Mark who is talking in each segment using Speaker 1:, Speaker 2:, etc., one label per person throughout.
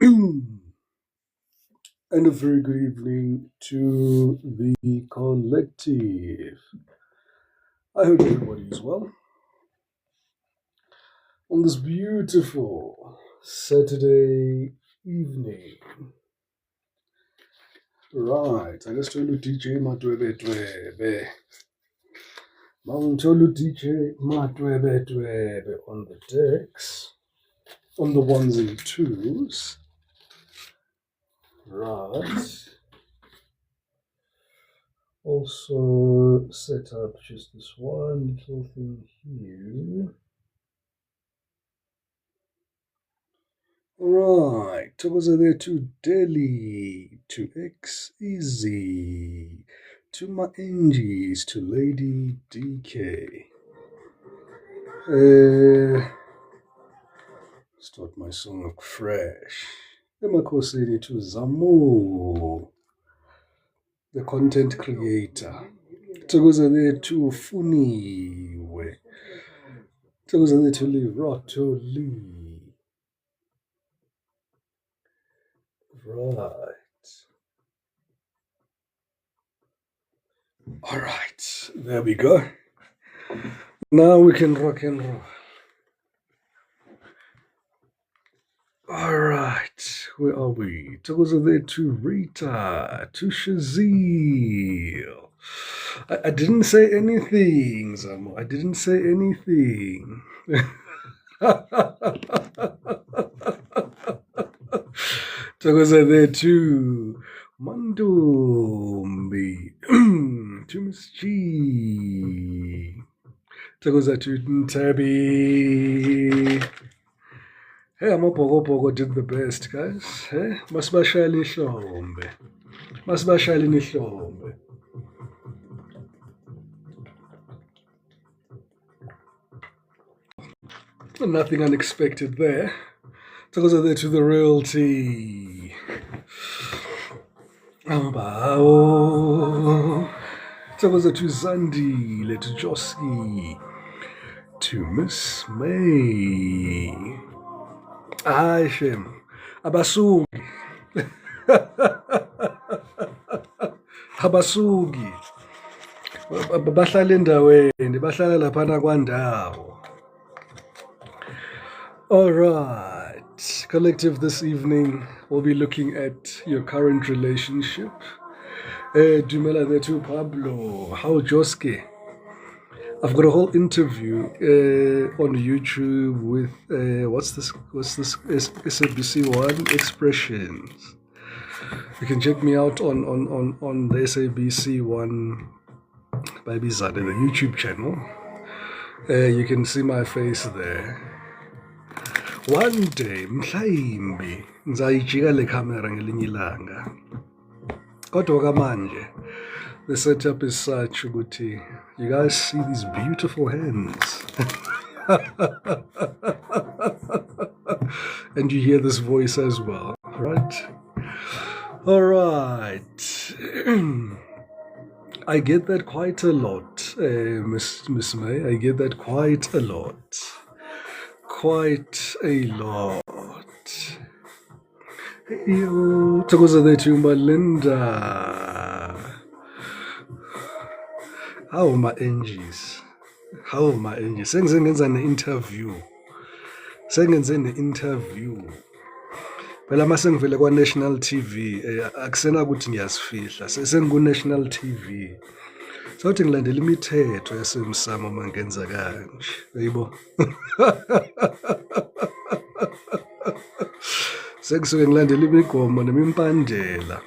Speaker 1: And a very good evening to the collective. I hope everybody is well on this beautiful Saturday evening. Right, I just told you DJ Matwebe. Mount DJ Matwebe on the decks, on the ones and twos. Right. Also set up just this one little thing here. Right, was there to Delhi, to X Easy, to my Angies, to Lady DK. Start my song up fresh. Emakosini to Zamu, the content creator. Togoza there to Funiwe. Togoza there to Lee Roto Lee. Right. All right. There we go. Now we can rock and roll. All right. Where are we? Togoza there to Rita, to Shazil. I didn't say anything, Zamo. I didn't say anything. Togoza there to Mandumbi, to Miss G. Togoza to Ntabi. Hey, Amabhokobhoko did the best, guys. Hey, masibashayele ihlombe. Masibashayele ihlombe. Nothing unexpected there. Togoza there to the realty. Ambao. Togoza to Zandile, to Joski, to Miss May. Shem. Abasugi. Abasugi. Bahlala endaweni, bahlala laphana kwandawo. All right, collective, this evening we'll be looking at your current relationship. Dumela there to Pablo, how Joske. I've got a whole interview on YouTube with what's this SABC1 Expressions. You can check me out on the SABC1 by Bizade, the YouTube channel. You can see my face there. One day mhlawumbi ngizayijika le camera ngelinye ilanga. Kodwa kamanje the setup is such ukuthi you guys see these beautiful hands. And you hear this voice as well, right? All right. I get that quite a lot, Miss May. I get that quite a lot. Quite a lot. Yo, Togoza there to Melinda. How are my angels? How are my angels? Sengenza ne-interview. Sengenze ne-interview. Phela mase ngivele kwa-National TV, akusena ukuthi ngiyasifihla. Sengiku-National TV. Sokuthi ngilandela imithetho yasemsamo uma ngenza kanje. Yebo. Sengisuke ngilandela imigomo nemimpandela.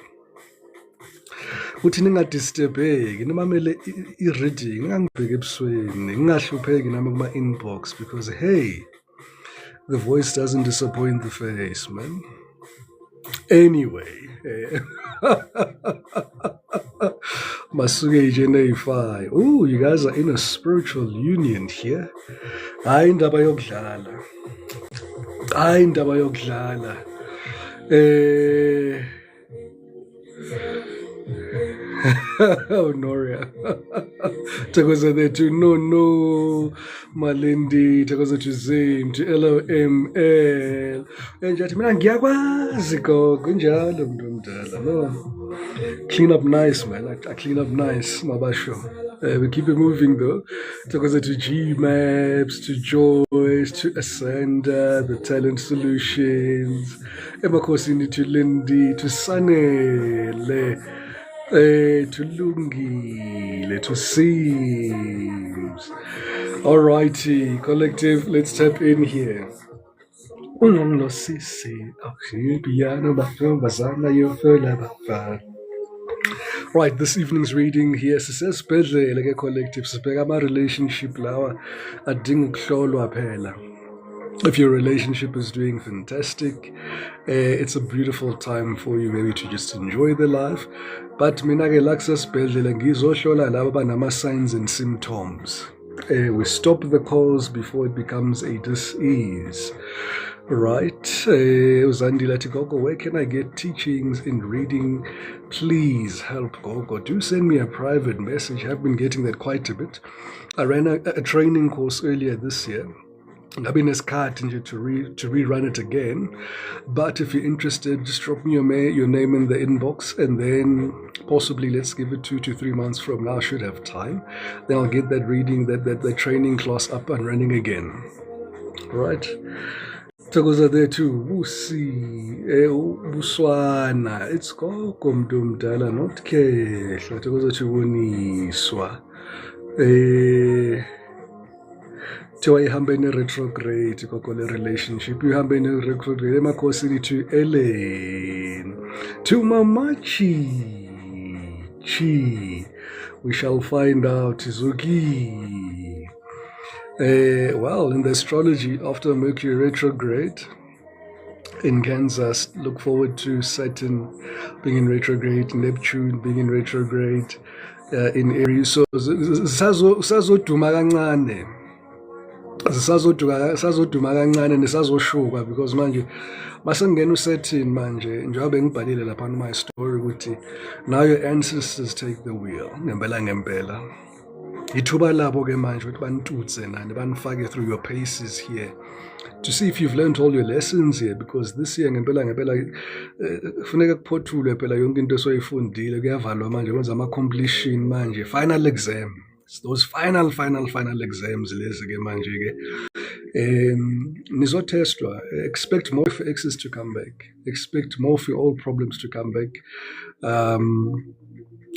Speaker 1: Uthi ningadisturbeki, nimamele i-reading, ngangibheke ebusweni, ngingahlupheki nami kuma-inbox because hey, the voice doesn't disappoint the face, man. Anyway, Masuke Jenei. Oh, you guys are in a spiritual union here. Hayi indaba yokudlala. Hayi indaba yokudlala. Oh, Noria. Takoza to no Malindi, takoza to Zain, to LOML. Njathi mina ngiyakwazi gogo njalo mntu omdala. No. Clean up nice, man. I clean up nice, Mabasho. We keep it moving though. Takoza to G Maps, to Joyce, to Ascender, the Talent Solutions, Emakosini to Lindy, to Sanele. To Lungi, to Sims. Alrighty, collective, let's tap in here. Right, this evening's reading here says like a collective sibheka relationship lawa adinga ukuhlolwa phela. If your relationship is doing fantastic, it's a beautiful time for you maybe to just enjoy the life. But mina ke la kusesibhedlela ngizohlola laba banama signs and symptoms. We stop the cause before it becomes a dis-ease. Right. Uzandila Gogo, where can I get teachings in reading? Please help Gogo. Do send me a private message. I've been getting that quite a bit. I ran a training course earlier this year. I've been as card to rerun it again. But if you're interested, just drop me your name in the inbox, and then possibly let's give it 2 to 3 months from now. I should have time. Then I'll get that reading, that training class up and running again. Right. Takoza there too. Busi, Buswana. It's Gogo mntu omdala, not Kehla. Takoza chiboniswa. Thiwa ihambe ne-retrograde kokole relationship, ihambe ne-retrograde emakhosini to Ellen, to Mamachi, Chi. We shall find out, Zuki. Well, in the astrology, after Mercury retrograde in Kansas, look forward to Saturn being in retrograde, Neptune being in retrograde in Aries. So, sazoduma kancane. Sazoduma kancane nesazoshuka because manje masengena uSaturn manje njengoba ngibhalile lapha on my story ukuthi now your ancestors take the wheel ngempela. Ithuba labo ke manje ukuthi banitutse nani banifake through your paces here to see if you've learned all your lessons here, because this year ngempela kufuneka kuphothulwe phela yonke into osoyifundile. Kuyavalwa manje kwenza ama-completion manje, final exam. It's those final exams lezi ke manje ke nizotestwa. Expect more for exes to come back, expect more for your old problems to come back.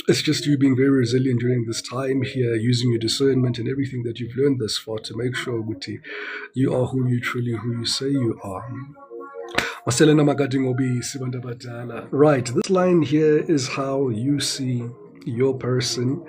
Speaker 1: It's just you being very resilient during this time here, using your discernment and everything that you've learned thus far to make sure Guti, you are who you say you are. Right, this line here is how you see your person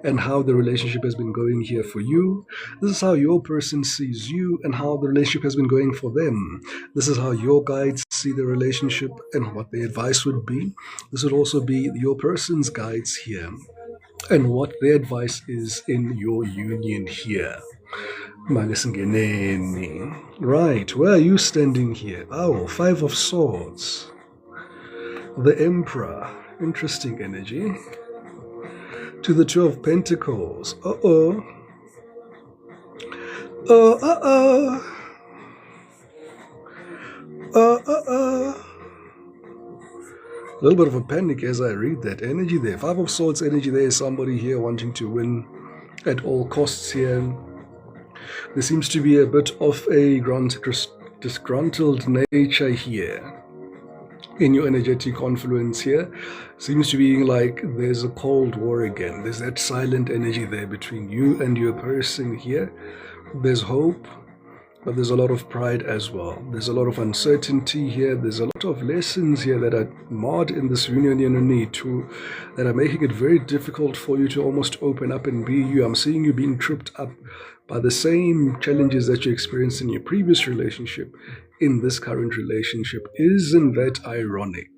Speaker 1: and how the relationship has been going here for you. This is how your person sees you and how the relationship has been going for them. This is how your guides see the relationship and what their advice would be. This would also be your person's guides here and what their advice is in your union here. Right, where are you standing here? Oh, 5 of Swords. The Emperor. Interesting energy. To the 2 of Pentacles. A little bit of a panic as I read that energy there. 5 of Swords energy. There is somebody here wanting to win at all costs here. There seems to be a bit of a disgruntled nature here in your energetic confluence here. Seems to be like there's a cold war again. There's that silent energy there between you and your person here. There's hope, but there's a lot of pride as well. There's a lot of uncertainty here. There's a lot of lessons here that are marred in this union too, that are making it very difficult for you to almost open up and be you. I'm seeing you being tripped up by the same challenges that you experienced in your previous relationship in this current relationship. Isn't that ironic?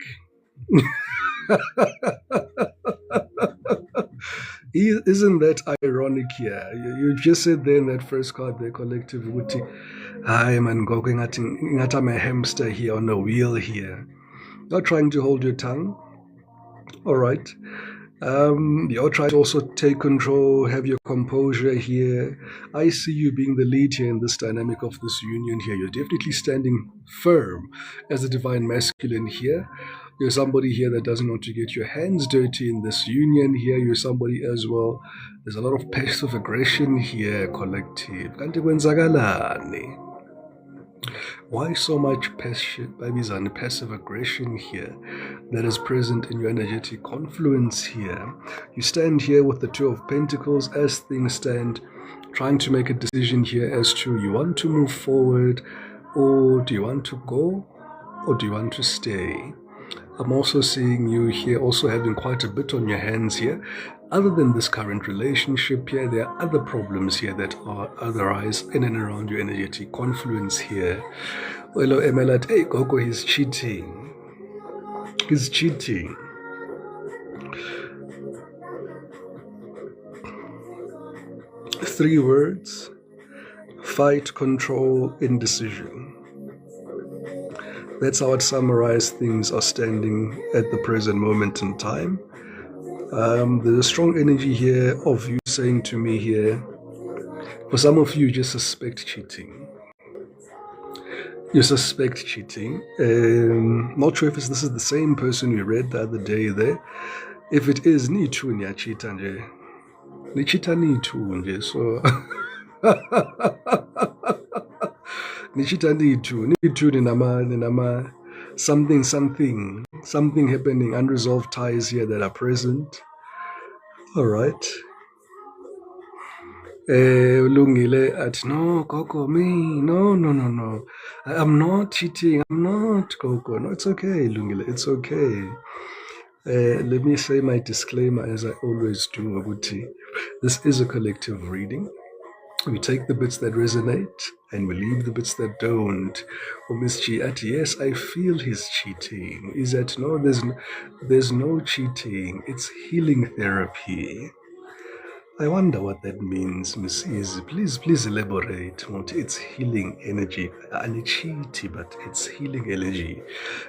Speaker 1: Isn't that ironic here? You just said there in that first card there, collective Wuti. Hi man, going at a hamster here on a wheel here. Not trying to hold your tongue. All right. You're trying to also take control, have your composure here. I see you being the lead here in this dynamic of this union here. You're definitely standing firm as the divine masculine here. You're somebody here that doesn't want to get your hands dirty in this union here. You're somebody as well. There's a lot of passive aggression here, collective. Kanti kwenzakalani? Why so much passive aggression here that is present in your energetic confluence here? You stand here with the Two of Pentacles as things stand, trying to make a decision here as to you want to move forward, or do you want to go, or do you want to stay? I'm also seeing you here also having quite a bit on your hands here. Other than this current relationship here, there are other problems here that are otherwise in and around your energetic confluence here. Hello, Emelat. Hey, Gogo, he's cheating. He's cheating. Three words: fight, control, indecision. That's how I'd summarize things are standing at the present moment in time. There's a strong energy here of you saying to me here, for some of you, just suspect cheating. You suspect cheating. Not sure if this is the same person we read the other day there. If it is, ni tu niyachita nje. Nichita ni tu nje, so... Nichita ni tu ni nama something happening, unresolved ties here that are present. All right. Lungile at no, Coco, me, no. I'm not cheating. I'm not, Coco. No, it's okay, Lungile. It's okay. Let me say my disclaimer as I always do, Aguti. This is a collective reading. We take the bits that resonate and we leave the bits that don't. Or Miss G at yes, I feel he's cheating. Is that no, there's no cheating. It's healing therapy. I wonder what that means, Miss Easy. Please elaborate. It's healing energy. Anichiti, but it's healing energy.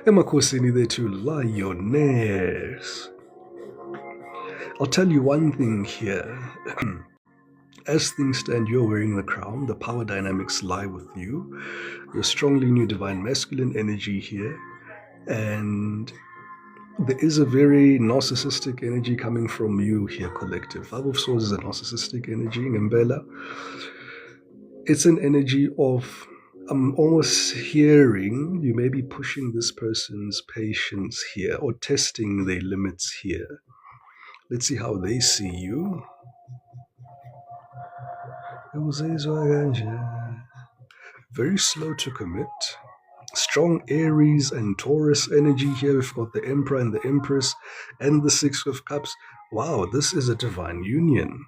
Speaker 1: Emakosini there to lioness. I'll tell you one thing here. As things stand, you're wearing the crown. The power dynamics lie with you. You're strongly in your divine masculine energy here. And there is a very narcissistic energy coming from you here, collective. Five of Swords is a narcissistic energy, Ngembela. It's an energy of, I'm almost hearing you may be pushing this person's patience here or testing their limits here. Let's see how they see you. Very slow to commit. Strong Aries and Taurus energy here. We've got the Emperor and the Empress and the Six of Cups. Wow, this is a divine union.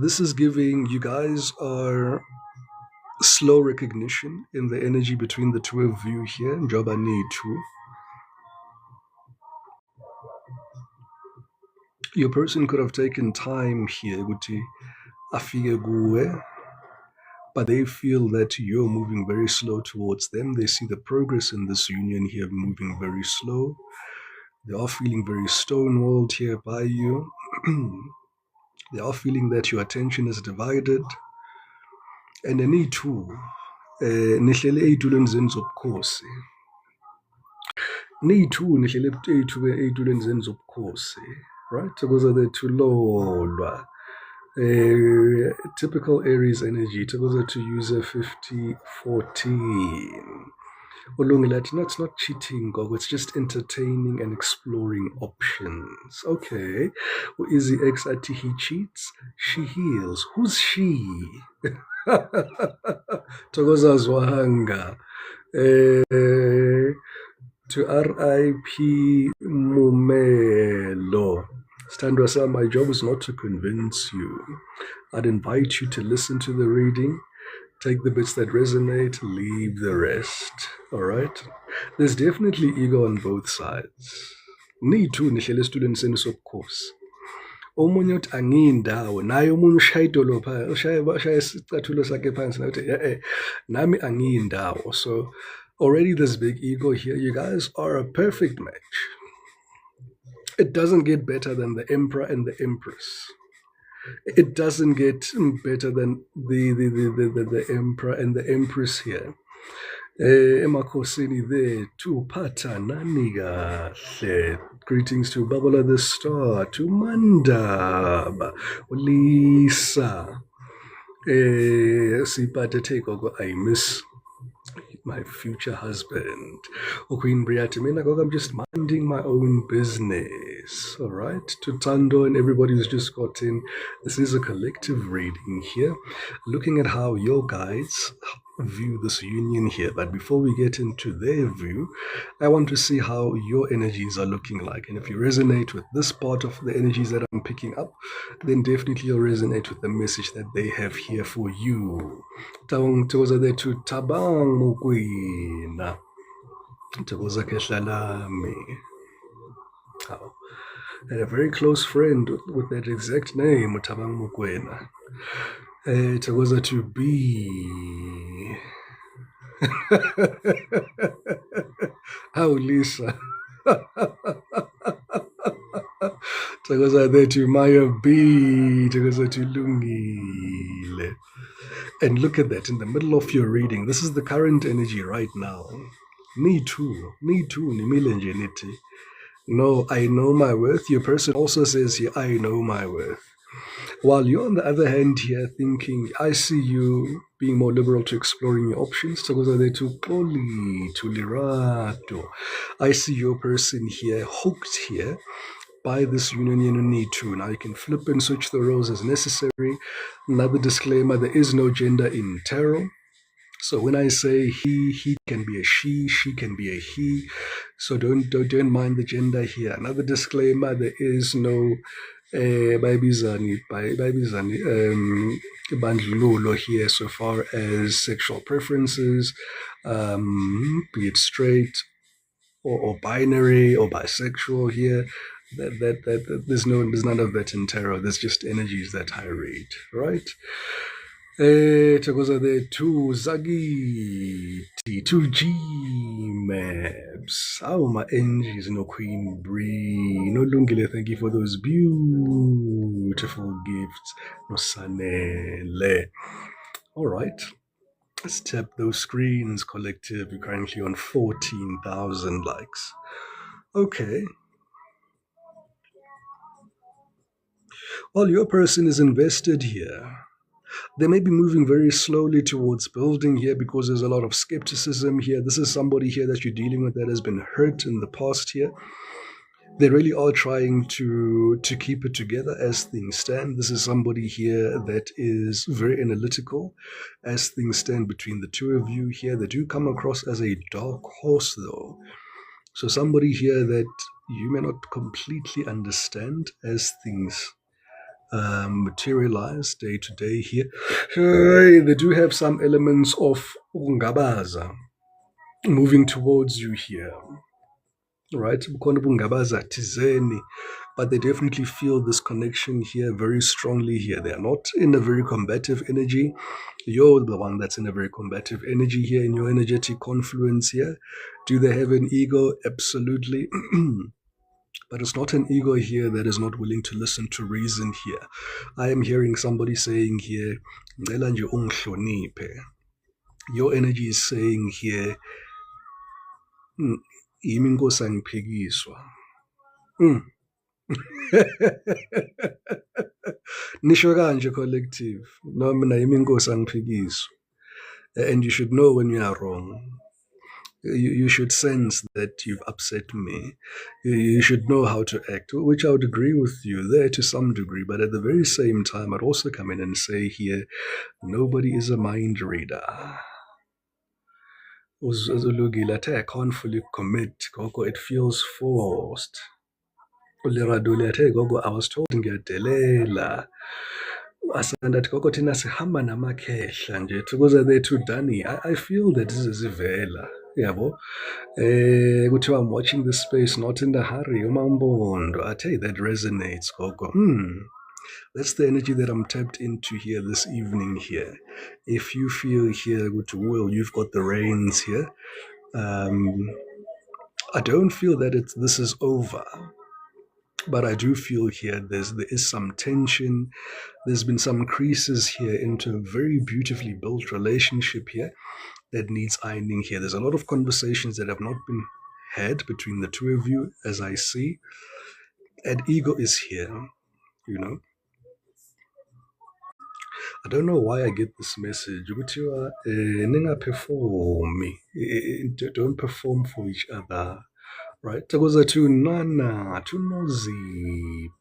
Speaker 1: This is giving you guys are slow recognition in the energy between the two of you here. Njoba need to. Your person could have taken time here, Guti afike kuwe, but they feel that you're moving very slow towards them. They see the progress in this union here moving very slow. They are feeling very stonewalled here by you. They are feeling that your attention is divided. And they need to nihlele ey'tulweni zenu zobukhosi. Niyi-two nihlele ey'tulweni zenu zobukhosi, right? Because they're too low. Typical Aries energy, to user 5014. No, it's not cheating, Gogo. It's just entertaining and exploring options. Okay. Well, Izzy X at he cheats, she heals. Who's she? Togoza Zwahanga. To R.I.P. Mumelo. Standra, my job is not to convince you. I'd invite you to listen to the reading, take the bits that resonate, leave the rest. All right? There's definitely ego on both sides. Need to nihlele students in of course. Omunye uthi angiyindawo naye omunye ushaya idolo ushaya isicathulo sakhe phansi nathi nami angiyindawo. So already there's big ego here. You guys are a perfect match. It doesn't get better than the Emperor and the Empress. It doesn't get better than the Emperor and the Empress here. Emakhosini there, to Patanani kahle. Greetings to Babala the Star, to Mandaba, Lisa. Sipate take I miss my future husband. Queen Briatimina, I'm just minding my own business. All right. To Tando and everybody who's just got in. This is a collective reading here, looking at how your guides view this union here. But before we get into their view, I want to see how your energies are looking like. And if you resonate with this part of the energies that I'm picking up, then definitely you'll resonate with the message that they have here for you. Thokoza there to Tabang Mukwina. Thokoza Keshalami. Oh. And a very close friend with that exact name, Tabang Mukwena. Thokoza to be. How Lisa. Thokoza there to Maya B. Thokoza to Lungile. And look at that, in the middle of your reading, this is the current energy right now. Me too, Nimile Njeniti. No, I know my worth. Your person also says here, I know my worth. While you're on the other hand here thinking, I see you being more liberal to exploring your options. To Lirato. I see your person here hooked here by this union you need to. Now you can flip and switch the roles as necessary. Another disclaimer, there is no gender in tarot. So when I say he can be a she can be a he. So don't mind the gender here. Another disclaimer, there is no bandlulo here so far as sexual preferences, be it straight or binary or bisexual here. That there's none of that in tarot. There's just energies that I read, right? Thokoza there to Zagiti, to G Maps. Oh, my energies, no Queen Bree, no Lungile, thank you for those beautiful gifts. No Sanele. All right. Let's tap those screens, collective. We're currently on 14,000 likes. Okay. While your person is invested here, they may be moving very slowly towards building here because there's a lot of skepticism here. This is somebody here that you're dealing with that has been hurt in the past here. They really are trying to keep it together as things stand. This is somebody here that is very analytical as things stand between the two of you here. They do come across as a dark horse though. So somebody here that you may not completely understand as things materialize day to day here. They do have some elements of ungabaza moving towards you here, right? But they definitely feel this connection here very strongly here. They are not in a very combative energy. You're the one that's in a very combative energy here in your energetic confluence here. Do they have an ego? Absolutely. But it's not an ego here that is not willing to listen to reason here. I am hearing somebody saying here, your energy is saying here, nisho kanje collective, no mina yimi inkosi angiphikiswa. And you should know when you are wrong. You should sense that you've upset me. You should know how to act, which I would agree with you there to some degree. But at the very same time, I'd also come in and say here, nobody is a mind reader. I can't fully commit. It feels forced. I was told ngiyadelela. Asandathi gogo thina sihamba namakhehla nje because they're too dunny. I feel that this is ivela. Yabo. Kuthiwa I'm watching this space not in the hurry. Umambondo. I tell you that resonates, gogo. That's the energy that I'm tapped into here this evening here. If you feel here, well, you've got the reins here. I don't feel that this is over. But I do feel here there is some tension. There's been some creases here into a very beautifully built relationship here that needs ironing here. There's a lot of conversations that have not been had between the two of you, as I see. And ego is here, you know. I don't know why I get this message. But you are perform. Don't perform for each other. Right? Because to Nana, to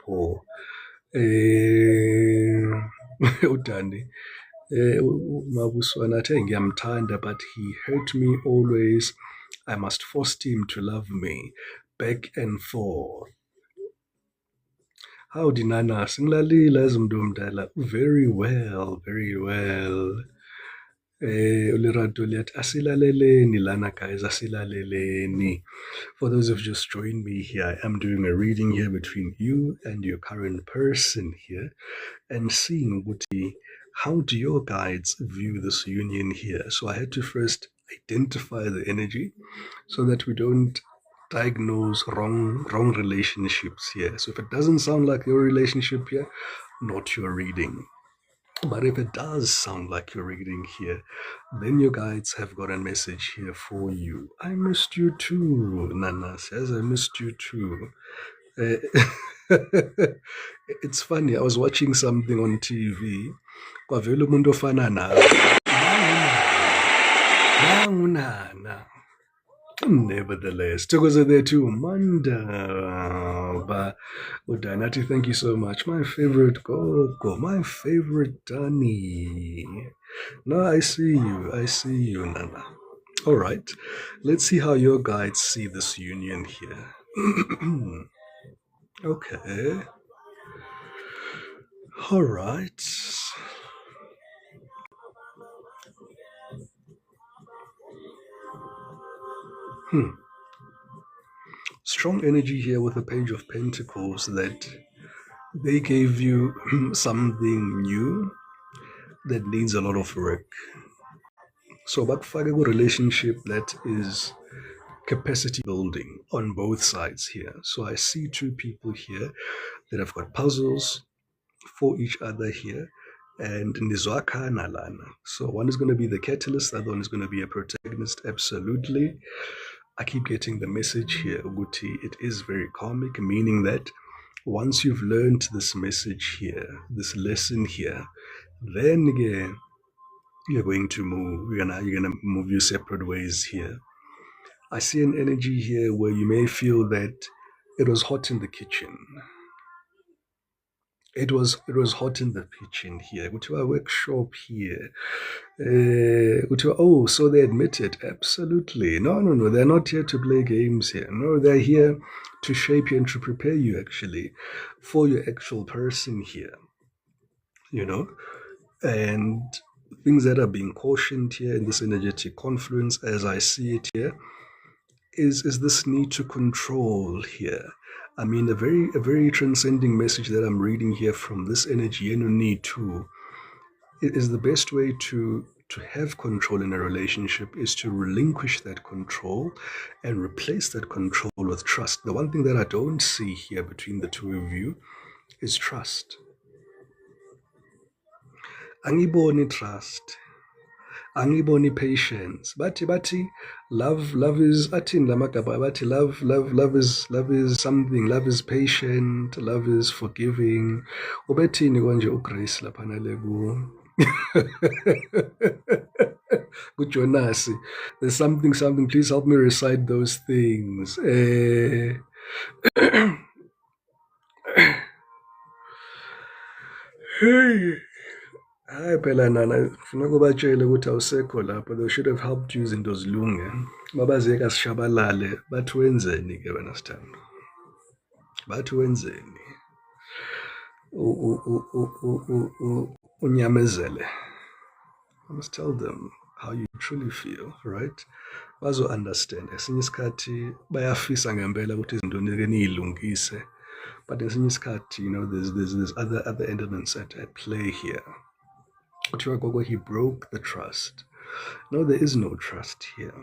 Speaker 1: Nozipho. Udani. Mabuswana athe ngiyamthanda, but he hurt me always. I must force him to love me. Back and forth. How dinana singilalile ezimntomdala. Very well, very well. Ulirato liyathi asilaleleni lana guys, asilaleleni. For those who've just joined me here, I am doing a reading here between you and your current person here and seeing how do your guides view this union here. So I had to first identify the energy so that we don't diagnose wrong relationships here. So if it doesn't sound like your relationship here, not your reading. But if it does sound like your reading here, then your guides have got a message here for you. I missed you too, Nana says. I missed you too. It's funny, I was watching something on TV. Kwavela umuntu ofana nawe. Nangunana. Nevertheless, Tokoza there too, Manda. Udanati, thank you so much. My favorite Gogo, my favorite Dani. No, I see you, Nana. All right, let's see how your guides see this union here. Okay. All right. Strong energy here with the Page of Pentacles that they gave you something new that needs a lot of work. So bakufake a relationship that is capacity building on both sides here. So I see two people here that have got puzzles for each other here. And Nizwaka Nalana. So one is going to be the catalyst, the other one is going to be a protagonist. Absolutely. I keep getting the message here, Uguti. It is very karmic, meaning that once you've learned this message here, this lesson here, then again, you're going to move. You're gonna move your separate ways here. I see an energy here where you may feel that it was hot in the kitchen. It was hot in the kitchen here. Go to our workshop here. Oh, so they admit it. Absolutely. No. They're not here to play games here. No, they're here to shape you and to prepare you actually for your actual person here. You know? And things that are being cautioned here in this energetic confluence, as I see it here, is this need to control here. I mean, a very transcending message that I'm reading here from this energy, and you need to. It is the best way to have control in a relationship is to relinquish that control and replace that control with trust. The one thing that I don't see here between the two of you is trust. Angiboni trust. Angiboni patience. Bati love is atin lamagaba bati love is something. Love is patient, love is forgiving. Ubethini konje uGrace laphana leku. Good Jonas. There's something. Please help me recite those things. Hey. Hayi phela nana funeka ubatshele ukuthi awusekho lapho. They should have helped you izinto zilunge. Mabazeka sishabalale bathi wenzeni ke wena sithando? Bathi wenzeni? Unyamezele. I must tell them how you truly feel, right? Bazo understand. Esinye isikhathi bayafisa ngempela ukuthi izinto niyilungise. But esinye isikhathi, there's other elements at play here. He broke the trust. No, there is no trust here.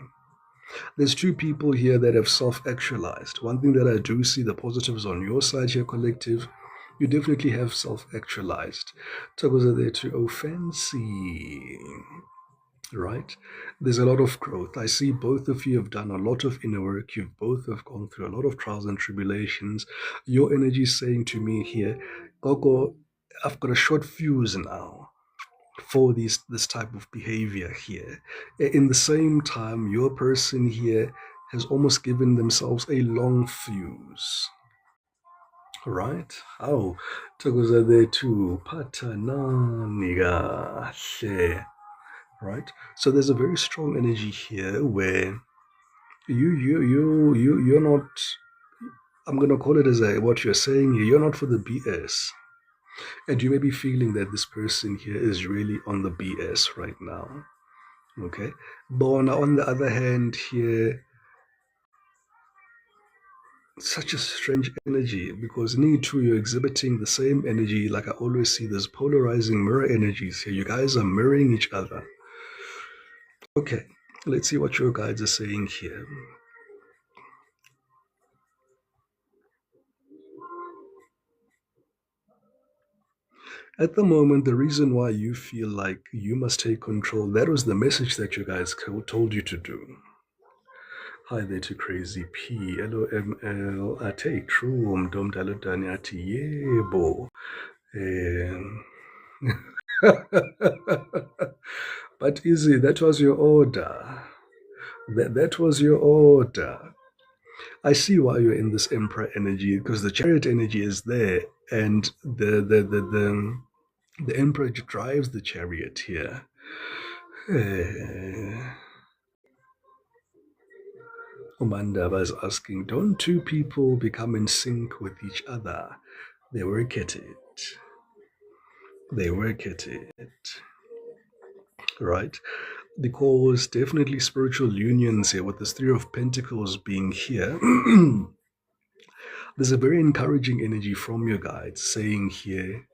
Speaker 1: There's two people here that have self-actualized. One thing that I do see, the positives on your side here, collective, you definitely have self-actualized. Togoza there to oh fancy. Right? There's a lot of growth. I see both of you have done a lot of inner work. You've both have gone through a lot of trials and tribulations. Your energy is saying to me here, Gogo, I've got a short fuse now for this type of behavior here. In the same time, your person here has almost given themselves a long fuse. Right? Aw, thokoza there too. Pathanani kahle. Right? So there's a very strong energy here where you're not, I'm gonna call it as what you're saying here, you're not for the BS. And you may be feeling that this person here is really on the BS right now. Okay. But on the other hand, here, such a strange energy because need to, you're exhibiting the same energy. Like I always see, there's polarizing mirror energies here. You guys are mirroring each other. Okay. Let's see what your guides are saying here. At the moment, the reason why you feel like you must take control, that was the message that you guys told you to do. Hi there to Crazy P, LOML, Ate True, Mdomdalo Dani Ati Yebo. But Izzy, that was your order. That was your order. I see why you're in this Emperor energy because the Chariot energy is there, and the Emperor drives the Chariot here. Umandaba is asking, don't two people become in sync with each other? They work at it. They work at it. Right? Because definitely spiritual unions here, with this Three of Pentacles being here, there's a very encouraging energy from your guides saying here,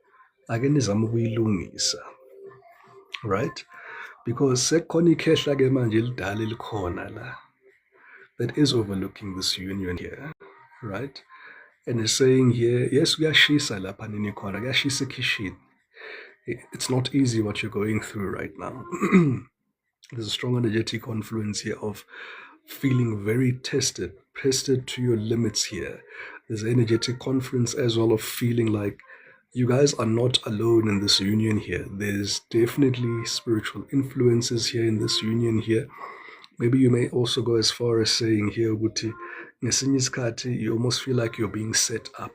Speaker 1: again is amukuyilungisa. Right? Because sekhona ikhehla ke manje elidala elikhona la that is overlooking this union here, right? And is saying here, yes, kuyashisa lapha nini khona, kuyashisa ekhishini. It's not easy what you're going through right now. There's a strong energetic confluence here of feeling very tested to your limits here. There's an energetic confluence as well of feeling like you guys are not alone in this union here. There's definitely spiritual influences here in this union here. Maybe you may also go as far as saying here, Guti, ngesinye isikhathi, you almost feel like you're being set up.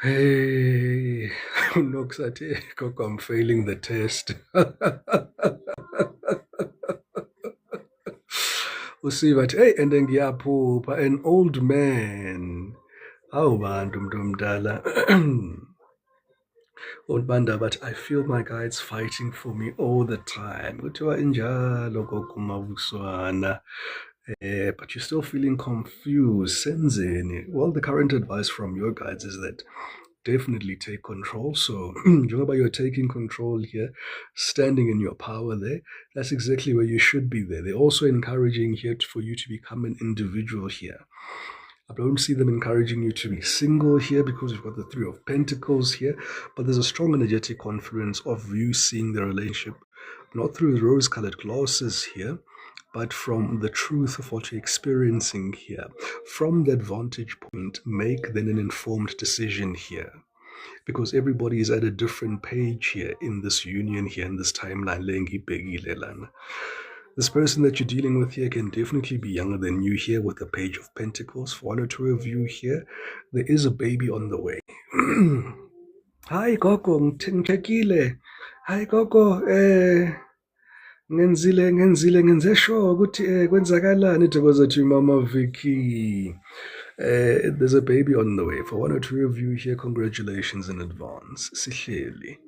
Speaker 1: Hey, I'm failing the test. See that, hey, and then ngiyaphupha, an old man. Hawu bantu mntomdala. Banda, but I feel my guides fighting for me all the time. Kuthiwa injalo gokumabuswana. But you're still feeling confused. Senzeni. Well, the current advice from your guides is that definitely take control. So, njengoba you're taking control here, standing in your power there, that's exactly where you should be there. They're also encouraging here for you to become an individual here. I don't see them encouraging you to be single here because you've got the Three of Pentacles here, but there's a strong energetic confluence of you seeing the relationship, not through rose-colored glasses here, but from the truth of what you're experiencing here. From that vantage point, make then an informed decision here. Because everybody is at a different page here in this union here, in this timeline. This person that you're dealing with here can definitely be younger than you here with the Page of Pentacles. For one or two of you here, there is a baby on the way. Hi, Gogo, ngithekile. Hi, Gogo, ngenze sure ukuthi kwenzakalani Thokoza Mama Vicky. There's a baby on the way. For one or two of you here, congratulations in advance. Sihleli.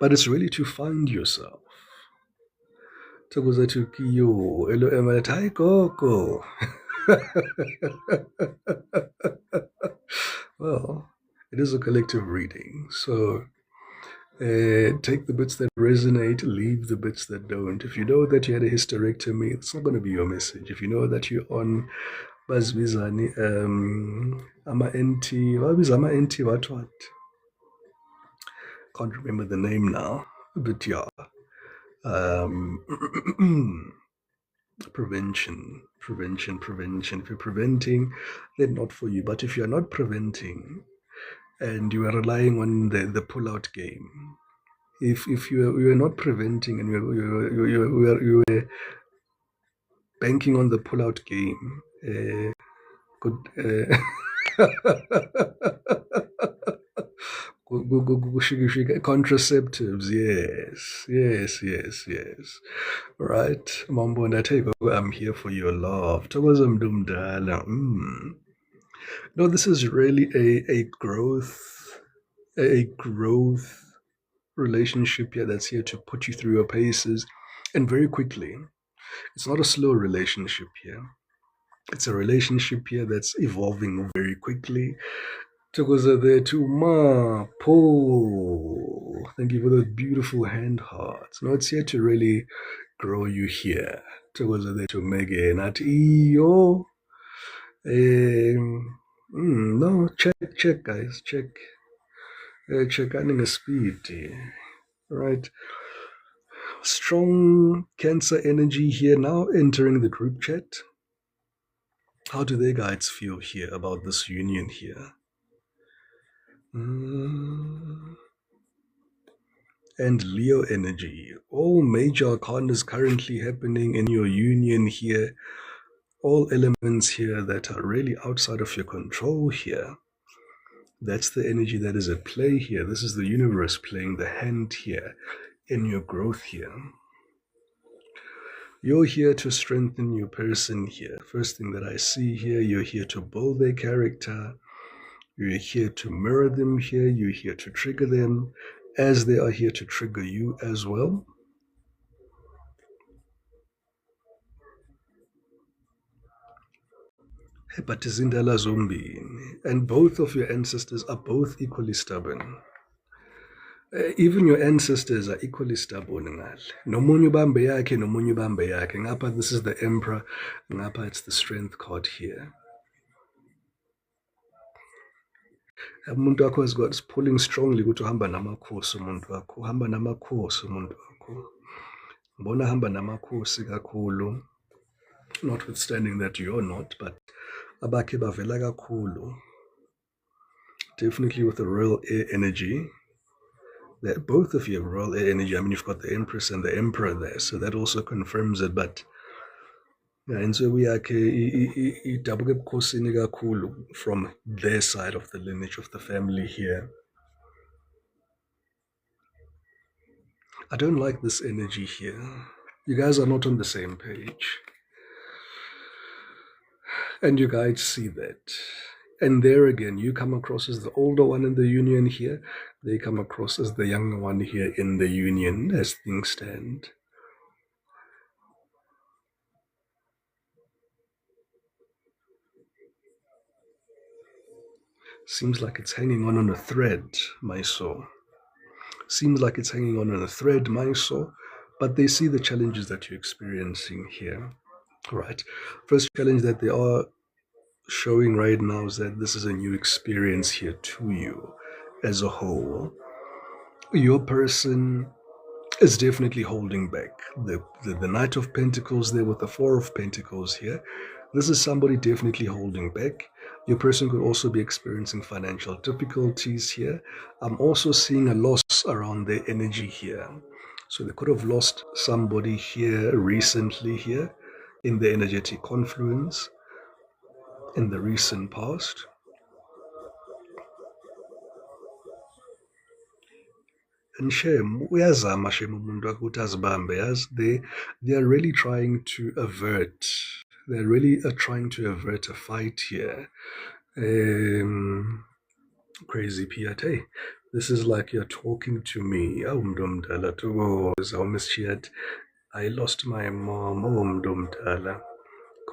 Speaker 1: But it's really to find yourself. Thokoza Kiyo, hello Emma, hi Gogo. Well, it is a collective reading, so Take the bits that resonate, leave the bits that don't. If you know that you had a hysterectomy, it's not going to be your message. If you know that you're on bazibizani, ama-NT, ama-NT, what? Can't remember the name now, but yeah. Um, prevention. If you're preventing, then not for you. But if you're not preventing and you are relying on the pull-out game, if you are not preventing and you were banking on the pull-out game, good. Contraceptives, yes. Right, Mambo and I take over. I'm here for your love. Thokoza Mdumdala. No, this is really a growth relationship here that's here to put you through your paces and very quickly. It's not a slow relationship here. It's a relationship here that's evolving very quickly. Togoza there to Ma Paul. Thank you for those beautiful hand hearts. No, it's here to really grow you here. Togoza there to Megan at EO. No, check, guys, check. Check adding a speed. Right. Strong Cancer energy here now entering the group chat. How do their guides feel here about this union here? And Leo energy. All major arcanas currently happening in your union here. All elements here that are really outside of your control here. That's the energy that is at play here. This is the universe playing the hand here in your growth here. You're here to strengthen your person here. First thing that I see here, you're here to build their character. You're here to mirror them here. You're here to trigger them as they are here to trigger you as well. Hepatizindala Zombi. And both of your ancestors are both equally stubborn. Even your ancestors are equally stubborn. Nomunye ubambe yakhe, nomunye ubambe yakhe. Ngapha, this is the Emperor. Ngapha, it's the Strength card here. Umuntu wakho has got pulling strongly ukuthi uhamba namakhosi umuntu wakho. Uhamba namakhosi umuntu wakho. Ngibona hamba namakhosi kakhulu. Notwithstanding that you're not, but abakhe bavela kakhulu. Definitely with the royal air energy. That both of you have royal air energy. I mean, you've got the Empress and the Emperor there, so that also confirms it. But inswebu yakhe idabuka ebukhosini kakhulu from their side of the lineage of the family here. I don't like this energy here. You guys are not on the same page. And you guys see that. And there again, you come across as the older one in the union here. They come across as the younger one here in the union as things stand. Seems like it's hanging on a thread, my soul. Seems like it's hanging on a thread, my soul. But they see the challenges that you're experiencing here. Right. First challenge that they are showing right now is that this is a new experience here to you as a whole. Your person is definitely holding back. The Knight of Pentacles there with the Four of Pentacles here. This is somebody definitely holding back. Your person could also be experiencing financial difficulties here. I'm also seeing a loss around their energy here. So they could have lost somebody here recently here in the energetic confluence in the recent past. And Shem, uyazama Shem umuntu ukuthi azibambe, yazi they are really trying to avert. They're really trying to avert a fight here. Crazy Piat, hey, this is like you're talking to me. I lost my mom.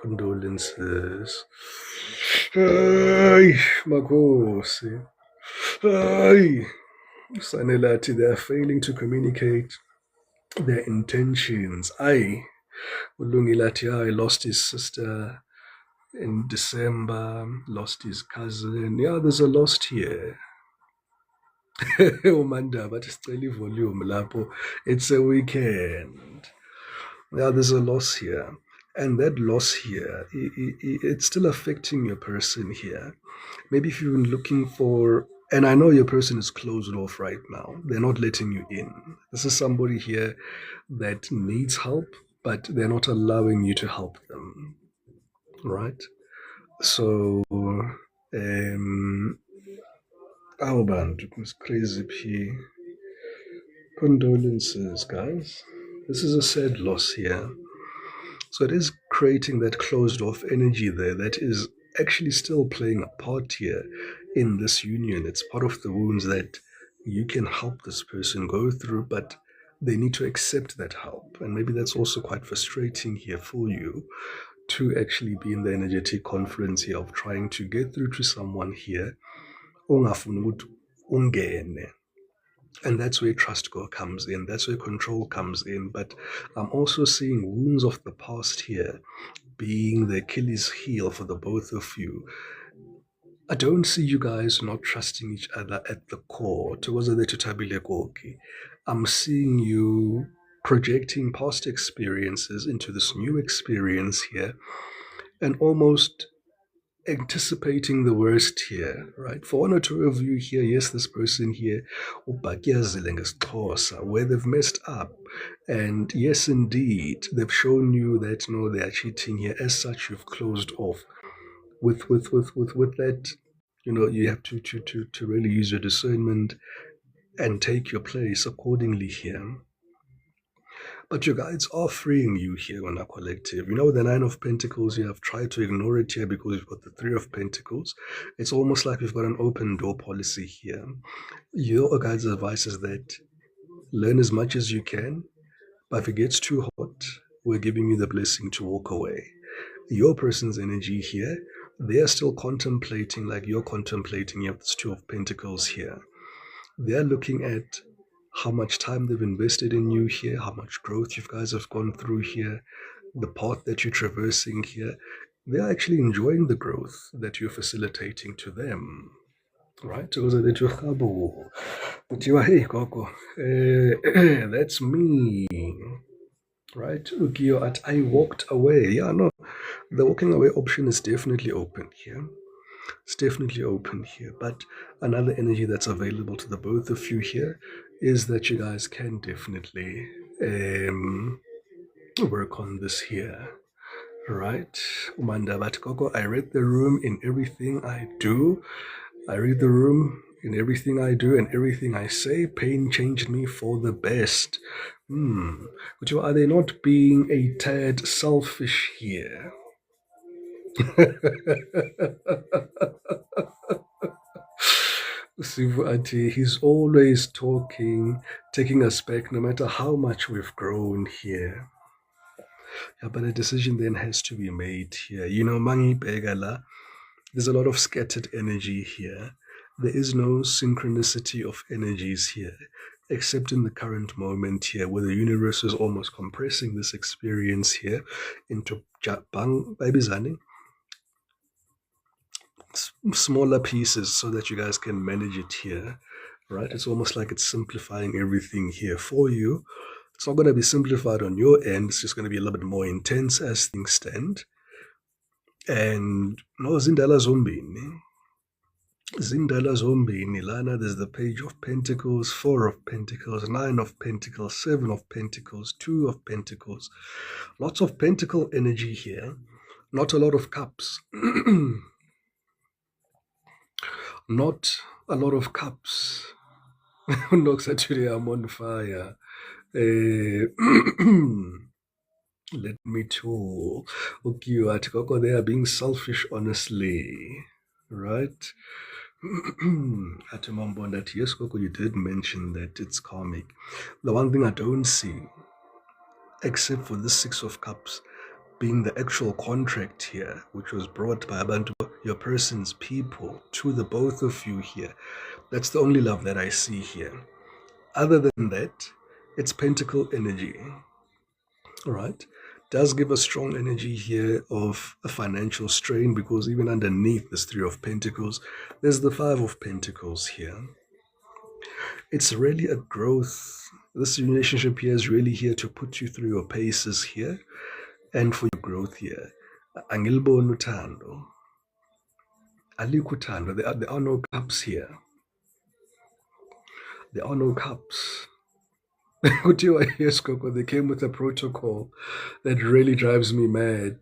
Speaker 1: Condolences. Ay, Makosi. Ay. Sanelati, they are failing to communicate their intentions. Ulungilati, I lost his sister in December, lost his cousin. Yeah, there's a loss here. Umanda, but still volume lapo. It's a weekend. Yeah, there's a loss here. And that loss here, it's still affecting your person here. Maybe if you've been looking for, and I know your person is closed off right now, they're not letting you in. This is somebody here that needs help, but they're not allowing you to help them, right? So, our band was crazy P. Condolences, guys. This is a sad loss here. So it is creating that closed off energy there that is actually still playing a part here in this union. It's part of the wounds that you can help this person go through, but they need to accept that help. And maybe that's also quite frustrating here for you to actually be in the energetic confluence here of trying to get through to someone here. Ungafuni ukuthi ungene. And that's where trust comes in. That's where control comes in. But I'm also seeing wounds of the past here being the Achilles heel for the both of you. I don't see you guys not trusting each other at the core. I'm seeing you projecting past experiences into this new experience here and almost anticipating the worst here, right? For one or two of you here, yes, this person here, where they've messed up. And yes, indeed, they've shown you that no, they are cheating here. As such, you've closed off with that. You have to really use your discernment and take your place accordingly here. But your guides are freeing you here on our collective. The Nine of Pentacles, you have tried to ignore it here because you've got the Three of Pentacles. It's almost like we've got an open door policy here. Your guides' advice is that learn as much as you can, but if it gets too hot, we're giving you the blessing to walk away. Your person's energy here, they are still contemplating like you're contemplating. You have this Two of Pentacles here. They're looking at how much time they've invested in you here, how much growth you guys have gone through here, the path that you're traversing here. They're actually enjoying the growth that you're facilitating to them. Right? So that you hey Coco, that's me. Right? Ukio at I walked away. Yeah, no. The walking away option is definitely open here. It's definitely open here. But another energy that's available to the both of you here is that you guys can definitely work on this here. Right? Umanda Batkoko, I read the room in everything I do. I read the room in everything I do and everything I say. Pain changed me for the best. But are they not being a tad selfish here? Sivu Ati, he's always talking, taking us back no matter how much we've grown here. Yeah, but a decision then has to be made here. Mangi Begala, there's a lot of scattered energy here. There is no synchronicity of energies here, except in the current moment here, where the universe is almost compressing this experience here into Japang Baibizani, smaller pieces so that you guys can manage it here, right? It's almost like it's simplifying everything here for you. It's not going to be simplified on your end. It's just going to be a little bit more intense as things stand. And no, Zindala Zombini. Zindala Zombini. Lana, there's the Page of Pentacles, Four of Pentacles, Nine of Pentacles, Seven of Pentacles, Two of Pentacles. Lots of pentacle energy here. Not a lot of cups. Not a lot of cups. Looks at today, I'm on fire. Let me too. Okay, Koko, they are being selfish, honestly. Right? Atimambo, that yes, Koko, you did mention that it's karmic. The one thing I don't see, except for the Six of Cups, being the actual contract here, which was brought by Abantu, your person's people, to the both of you here. That's the only love that I see here. Other than that, it's pentacle energy. All right. Does give a strong energy here of a financial strain, because even underneath this Three of Pentacles, there's the Five of Pentacles here. It's really a growth. This relationship here is really here to put you through your paces here and for your growth here. Angilbonu uthando. Alikho uthando. There are no cups here. There are no cups. Yes, Coco, they came with a protocol that really drives me mad.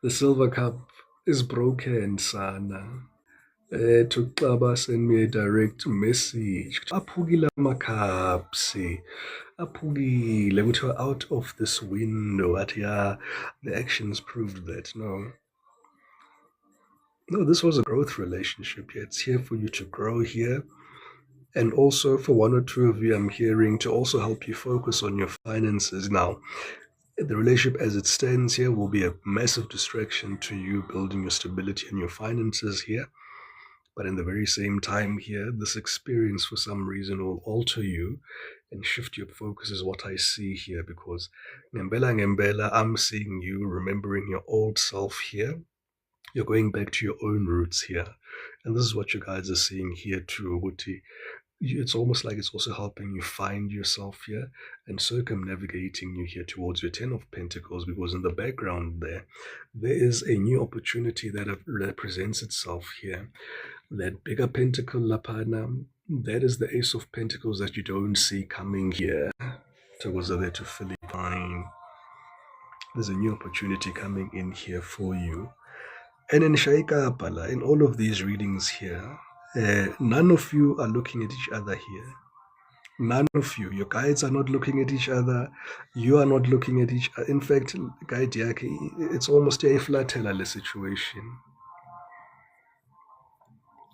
Speaker 1: The silver cup is broken, sana. To send me a direct message. Aphukile amakhaps. Aphukile. Ukuthi out of this window. At yeah, the actions proved that. No, this was a growth relationship here. It's here for you to grow here. And also for one or two of you, I'm hearing to also help you focus on your finances. Now, the relationship as it stands here will be a massive distraction to you building your stability and your finances here. But in the very same time here, this experience for some reason will alter you and shift your focus is what I see here, because ngempela, I'm seeing you remembering your old self here. You're going back to your own roots here. And this is what you guys are seeing here too, Wuti. It's almost like it's also helping you find yourself here and circumnavigating you here towards your Ten of Pentacles, because in the background there is a new opportunity that presents itself here. That bigger pentacle, Lapana, that is the Ace of Pentacles that you don't see coming here. Towards there to fill it fine. There's a new opportunity coming in here for you. And in Shaika Apala, in all of these readings here, none of you are looking at each other here. None of you. Your guides are not looking at each other. You are not looking at each other. In fact, guide yake, it's almost a flatella situation.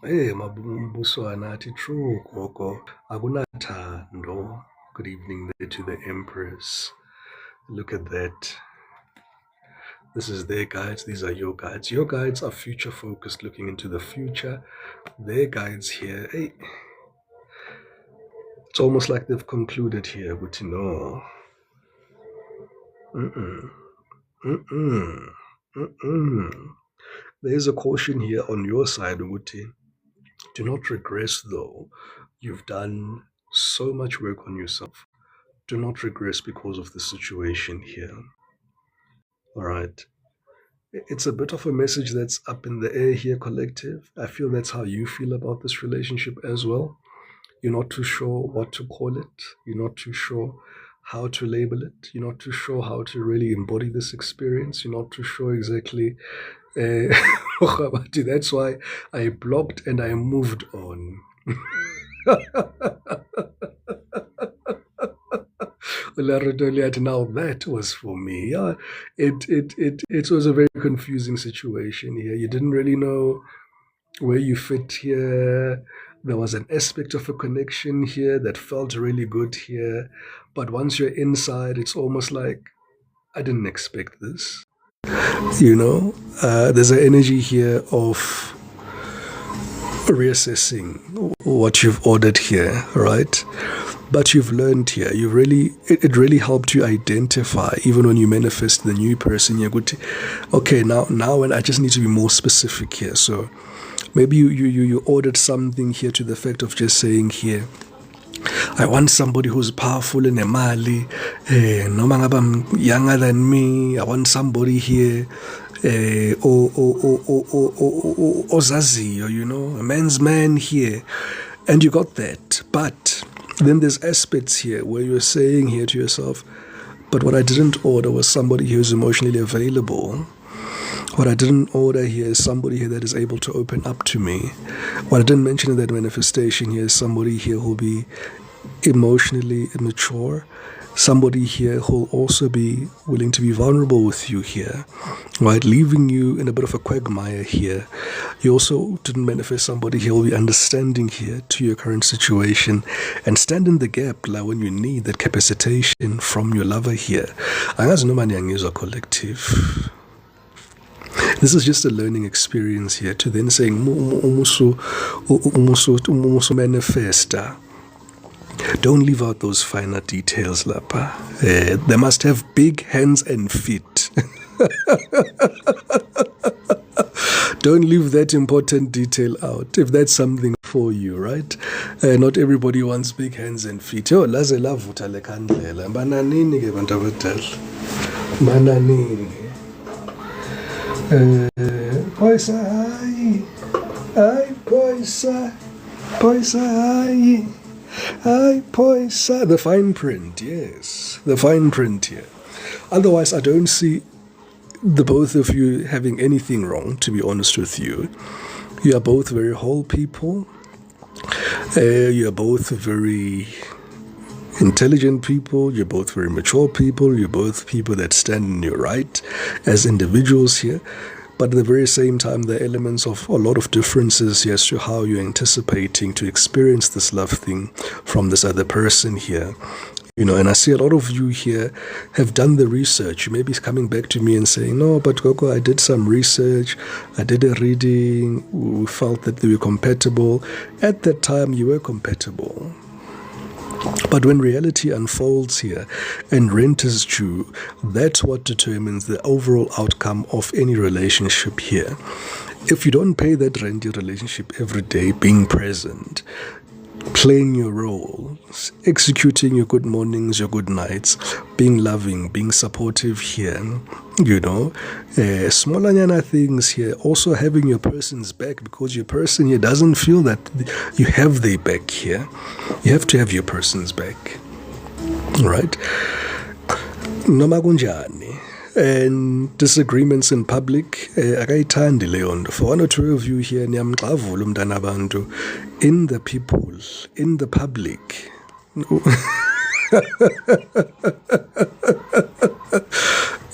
Speaker 1: Hey, mabuswana ati true koko. Agunathando. Good evening there to the Empress. Look at that. This is their guides. These are your guides. Your guides are future focused, looking into the future. Their guides here, hey, it's almost like they've concluded here, but no. There's a caution here on your side, Uguti. Do not regress though. You've done so much work on yourself. Do not regress because of the situation here. All right. It's a bit of a message that's up in the air here, collective. I feel that's how you feel about this relationship as well. You're not too sure what to call it. You're not too sure how to label it. You're not too sure how to really embody this experience. You're not too sure exactly. That's why I blocked and I moved on. Now that was for me. Yeah, it was a very confusing situation here. You didn't really know where you fit here. There was an aspect of a connection here that felt really good here. But once you're inside, it's almost like, I didn't expect this. There's an energy here of reassessing what you've ordered here, right? But you've learned here. It really helped you identify, even when you manifest the new person. You're good. Okay, now, and I just need to be more specific here. So maybe you ordered something here to the effect of just saying here, I want somebody who's powerful in Mali, no man younger than me. I want somebody here, Ozazi, or a man's man here, and you got that. But then there's aspects here where you're saying here to yourself, but what I didn't order was somebody who's emotionally available. What I didn't order here is somebody here that is able to open up to me. What I didn't mention in that manifestation here is somebody here who'll be emotionally immature, somebody here who'll also be willing to be vulnerable with you here, right? Leaving you in a bit of a quagmire here. You also didn't manifest somebody here who'll be understanding here to your current situation and stand in the gap like when you need that capacitation from your lover here. Angazi noma niyangizwa collective. This is just a learning experience here to then saying umusu manifesta. Don't leave out those finer details, Lapa. They must have big hands and feet. Don't leave that important detail out if that's something for you, right? Not everybody wants big hands and feet. Yo, laze lavuta le kandlela. Mananini ke bantu abadala. Mananini. Poisa hayi. Ay poisa. Poisa hayi. Ay poisa. The fine print, yes. The fine print here. Otherwise, I don't see the both of you having anything wrong, to be honest with you. You are both very whole people. You are both very intelligent people. You're both very mature people. You're both people that stand in your right as individuals here. But at the very same time, there are elements of a lot of differences as to how you're anticipating to experience this love thing from this other person here. You know, and I see a lot of you here have done the research. You may be coming back to me and saying, no, but Gogo, I did some research. I did a reading. We felt that they were compatible. At that time, you were compatible. But when reality unfolds here and rent is due, that's what determines the overall outcome of any relationship here. If you don't pay that rent, your relationship every day, being present, playing your roles, executing your good mornings, your good nights, being loving, being supportive here, you know, smallanyana things here, also having your person's back, because your person here doesn't feel that you have their back here. You have to have your person's back, right? Noma kunjani. And disagreements in public, akayithandi leyo nto. For one or two of you here, niyamxavula umntana abantu in the people, in the public.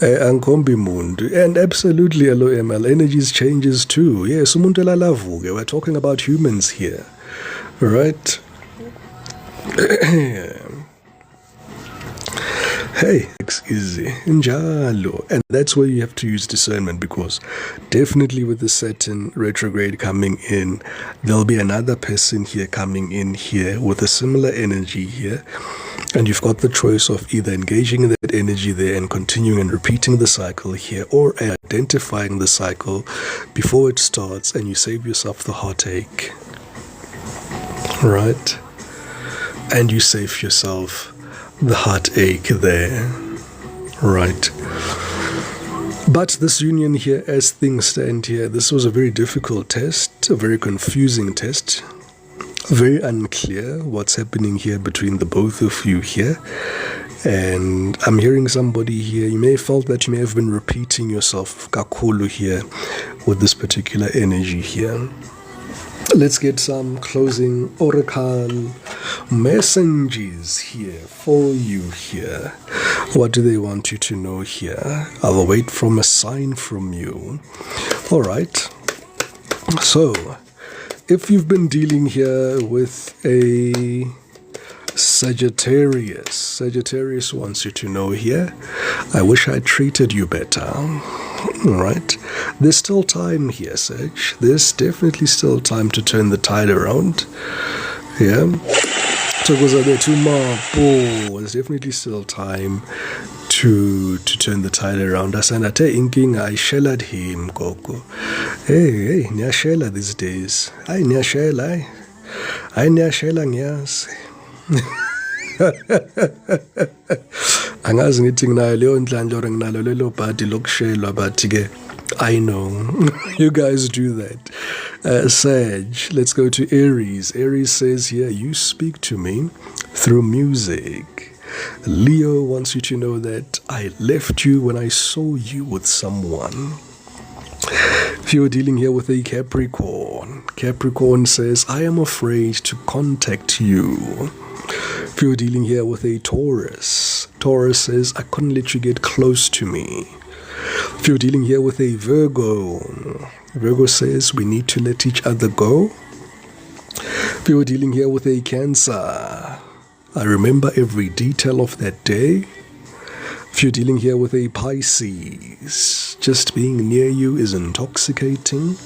Speaker 1: Angikhombi muntu. And absolutely, hello ML, energies changes too. Yes, umuntu elalavuke. We're talking about humans here, right? Hey, it's easy. Njalo. And that's where you have to use discernment, because definitely with the Saturn retrograde coming in, there'll be another person here coming in here with a similar energy here. And you've got the choice of either engaging in that energy there and continuing and repeating the cycle here, or identifying the cycle before it starts and you save yourself the heartache. Right? And you save yourself the heartache there, right? But this union here, as things stand here, this was a very difficult test, a very confusing test, very unclear what's happening here between the both of you here. And I'm hearing somebody here, you may have felt that you may have been repeating yourself kakulu here with this particular energy here. Let's get some closing oracle messages here for you here. What do they want you to know here? I'll wait from a sign from you. All right. So, if you've been dealing here with a Sagittarius wants you to know here, I wish I treated you better. All right. There's still time here, Sag. There's definitely still time to turn the tide around. Yeah. There's definitely still time to turn the tide around. Asanate inking I shellered him, Gogo. Hey, niyashela these days. Ay, niyashela. Ay, niyashela ngiyas. Angazi ngithi nginayo leyo ndlandla or nginalo lelo bhadi lokushelwa bathi ke I know. You guys do that. Sag, let's go to Aries. Aries says here, you speak to me through music. Leo wants you to know that I left you when I saw you with someone. If you're dealing here with a Capricorn, Capricorn says, I am afraid to contact you. If you're dealing here with a Taurus, Taurus says, I couldn't let you get close to me. If you're dealing here with a Virgo, Virgo says, we need to let each other go. If you're dealing here with a Cancer, I remember every detail of that day. If you're dealing here with a Pisces, just being near you is intoxicating.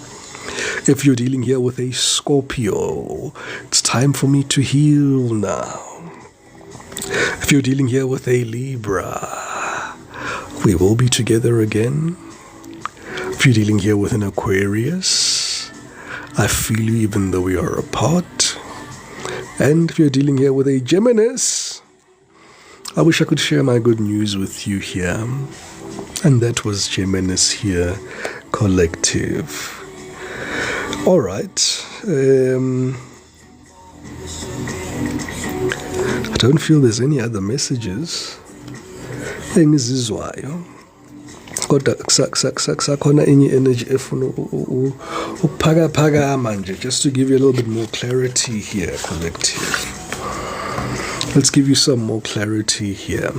Speaker 1: If you're dealing here with a Scorpio, it's time for me to heal now. If you're dealing here with a Libra, we will be together again. If you're dealing here with an Aquarius, I feel you even though we are apart. And if you're dealing here with a Geminis, I wish I could share my good news with you here. And that was Geminis here, collective. All right. I don't feel there's any other messages engizizwayo. Kodwa kusakhona enye energy efuna ukuphakaphakama nje, just to give you a little bit more clarity here, collective. Let's give you some more clarity here.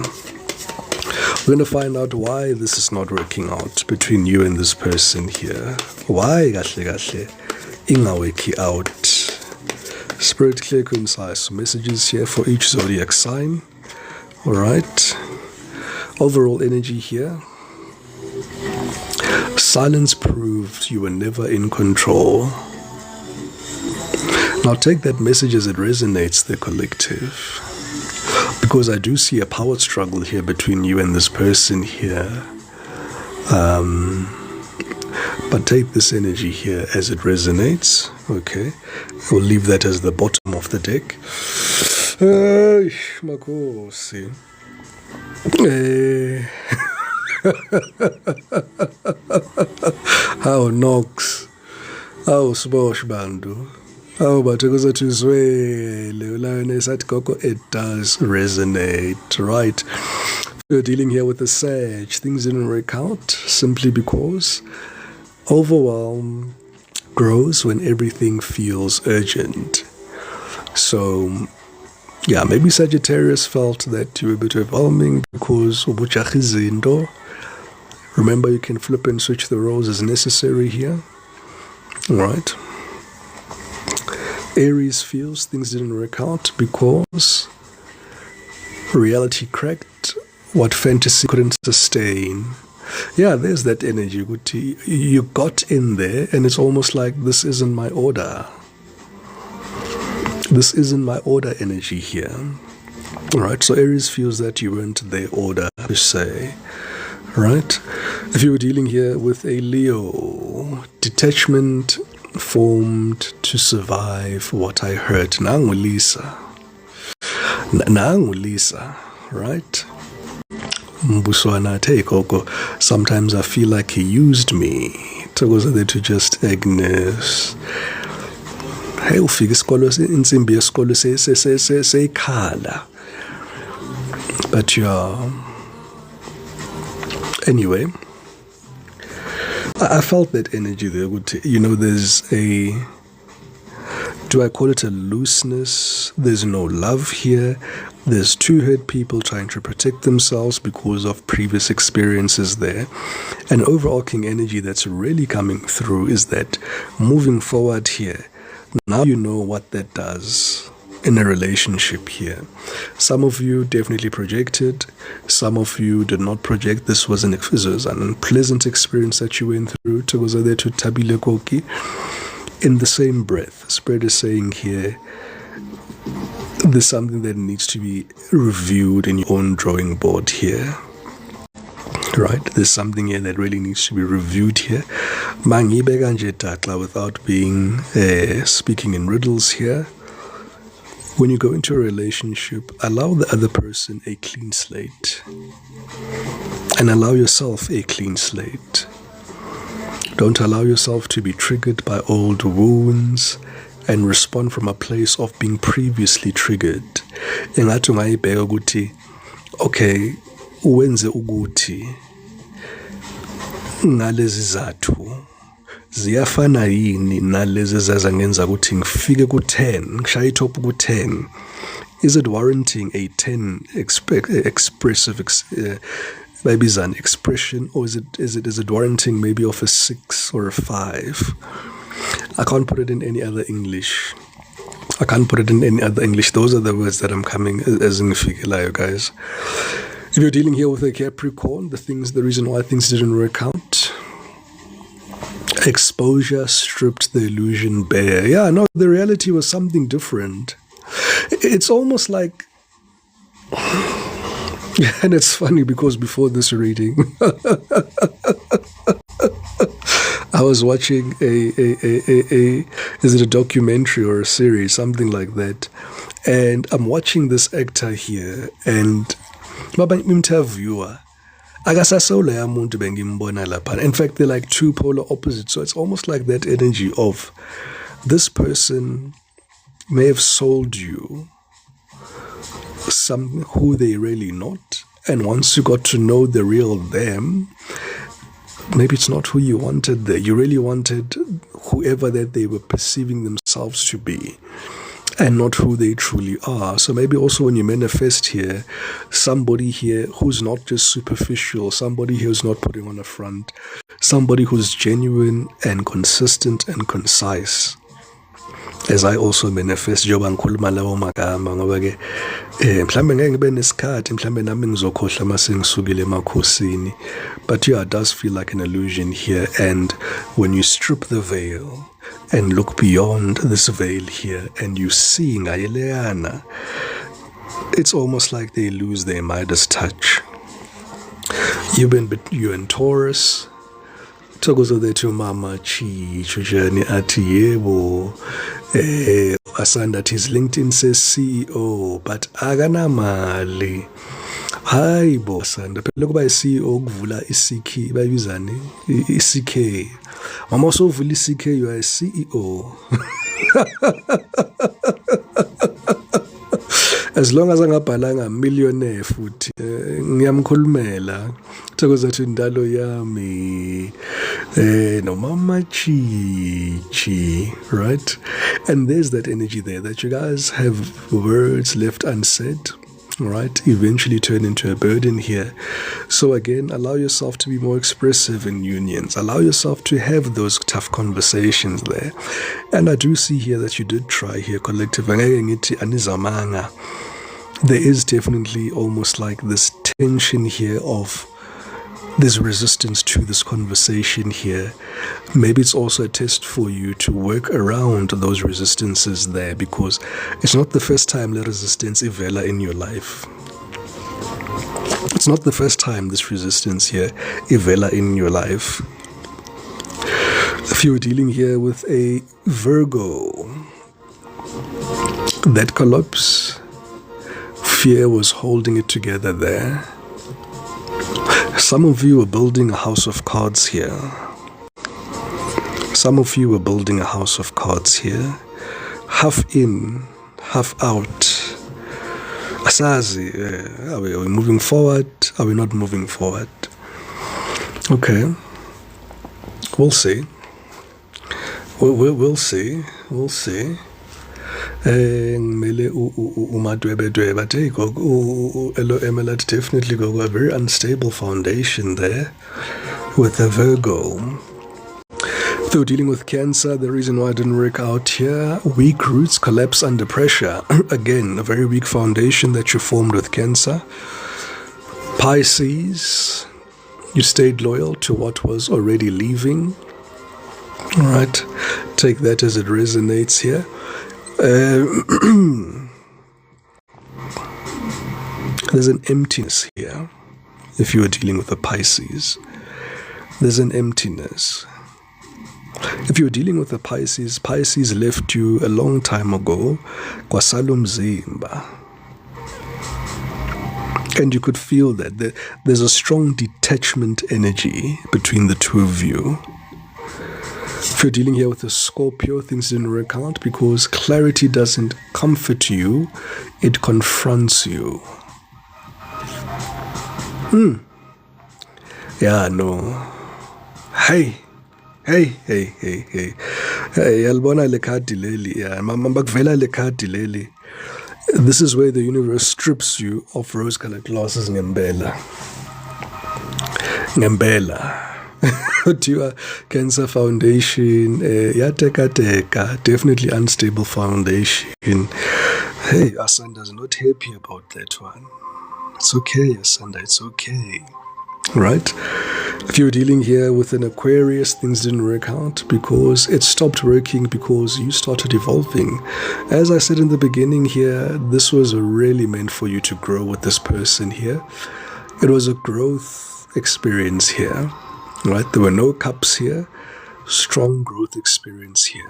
Speaker 1: We're going to find out why this is not working out between you and this person here. Why kahle ingaweki out. Spirit, clear, concise messages here for each zodiac sign. All right. Overall energy here. Silence proved you were never in control. Now take that message as it resonates, the collective. Because I do see a power struggle here between you and this person here. But take this energy here as it resonates. Okay. We'll leave that as the bottom of the deck. Makosi. How Nox. How Sbosh Bandu. How it does resonate, right? We're dealing here with the Sage. Things didn't work out simply because overwhelm grows when everything feels urgent. So, yeah, maybe Sagittarius felt that you were a bit overwhelming because remember, you can flip and switch the roles as necessary here. All right. Aries feels things didn't work out because reality cracked what fantasy couldn't sustain. Yeah, there's that energy. You got in there and it's almost like this isn't my order. This isn't my order energy here. All right, so Aries feels that you weren't their order, per se. Right? If you were dealing here with a Leo, detachment formed to survive what I heard. Nangulisa, right? Sometimes I feel like he used me. To just Agnes. Hey, ufika isikolo insimbi yesikolo seyikhala. But yeah. Anyway, I felt that energy there. You know, there's a, do I call it a looseness? There's no love here. There's two hurt people trying to protect themselves because of previous experiences there. An overarching energy that's really coming through is that moving forward here, now you know what that does in a relationship here. Some of you definitely projected. Some of you did not project. This was an unpleasant experience that you went through. In the same breath, Spirit is saying here, there's something that needs to be reviewed in your own drawing board here. Right? There's something here that really needs to be reviewed here. Without being speaking in riddles here. When you go into a relationship, allow the other person a clean slate. And allow yourself a clean slate. Don't allow yourself to be triggered by old wounds and respond from a place of being previously triggered. Okay, uwenze ukuthi ngalezi zathu ziyafana yini nalezi ezazangenza ukuthi ngifike ku-10, ngishaye itop ku-10 Is it warranting a 10 expressive maybe is an expression, or is it warranting maybe of a 6 or a 5? I can't put it in any other English. I can't put it in any other English. Those are the words that I'm coming as in Fikelayo, guys. If you're dealing here with a Capricorn, the reason why things didn't work out. Exposure stripped the illusion bare. Yeah, no, the reality was something different. It's almost like, and it's funny because before this reading, I was watching is it a documentary or a series, something like that, and I'm watching this actor here, and interviewer. In fact, they're like two polar opposites. So it's almost like that energy of this person may have sold you some who they really not. And once you got to know the real them, maybe it's not who you wanted there. You really wanted whoever that they were perceiving themselves to be, and not who they truly are. So maybe also when you manifest here, somebody here who's not just superficial, somebody who's not putting on a front, somebody who's genuine and consistent and concise. As I also manifest, but yeah, it does feel like an illusion here. And when you strip the veil and look beyond this veil here, and you see Ngayeleana, it's almost like they lose their Midas touch. You're in Taurus. Thokozazethu mama Chujani ati yebo asanda that his LinkedIn says CEO but akanamali. Hayi bo asanda phela kuba CEO ukuvula iCK bayibizani iCK. Mama usovula iCK you are a CEO. As long as angabhalanga millionaire futhi ngiyamkhulumela thokoza ukuthi indalo yami no mama Chichi, right? And there's that energy there that you guys have words left unsaid, right? Eventually turn into a burden here. So again, allow yourself to be more expressive in unions. Allow yourself to have those tough conversations there. And I do see here that you did try here, collective. There is definitely almost like this tension here of there's resistance to this conversation here. Maybe it's also a test for you to work around those resistances there, because it's not the first time the resistance ivela in your life. It's not the first time this resistance here ivela in your life. If you're dealing here with a Virgo, that collapse, fear was holding it together there. Some of you are building a house of cards here. Some of you are building a house of cards here. Half in, half out. Asazi, are we moving forward? Are we not moving forward? Okay. We'll see. We'll see. We'll see. Ngimele umadwebedwebe but hey LOM definitely got a very unstable foundation there with the Virgo. Though dealing with Cancer, the reason why it didn't work out here, weak roots collapse under pressure. Again, a very weak foundation that you formed with Cancer. Pisces, you stayed loyal to what was already leaving. All right, take that as it resonates here. There's an emptiness here. If you are dealing with a Pisces, there's an emptiness. If you're dealing with a Pisces, Pisces left you a long time ago. Kwasalumzimba. And you could feel that there's a strong detachment energy between the two of you. If you're dealing here with a Scorpio, things didn't work out because clarity doesn't comfort you, it confronts you. Yeah, no. Hey, yalibona le khadi leli, yeah, mambakuvela le khadi leli. This is where the universe strips you of rose-colored glasses. Ngembela. To Cancer Foundation, Yateka, definitely unstable foundation. Hey, Asanda's not happy about that one. It's okay, Asanda, it's okay. Right? If you're dealing here with an Aquarius, things didn't work out because it stopped working because you started evolving. As I said in the beginning here, this was really meant for you to grow with this person here. It was a growth experience here, right? There were no cups here. Strong growth experience here.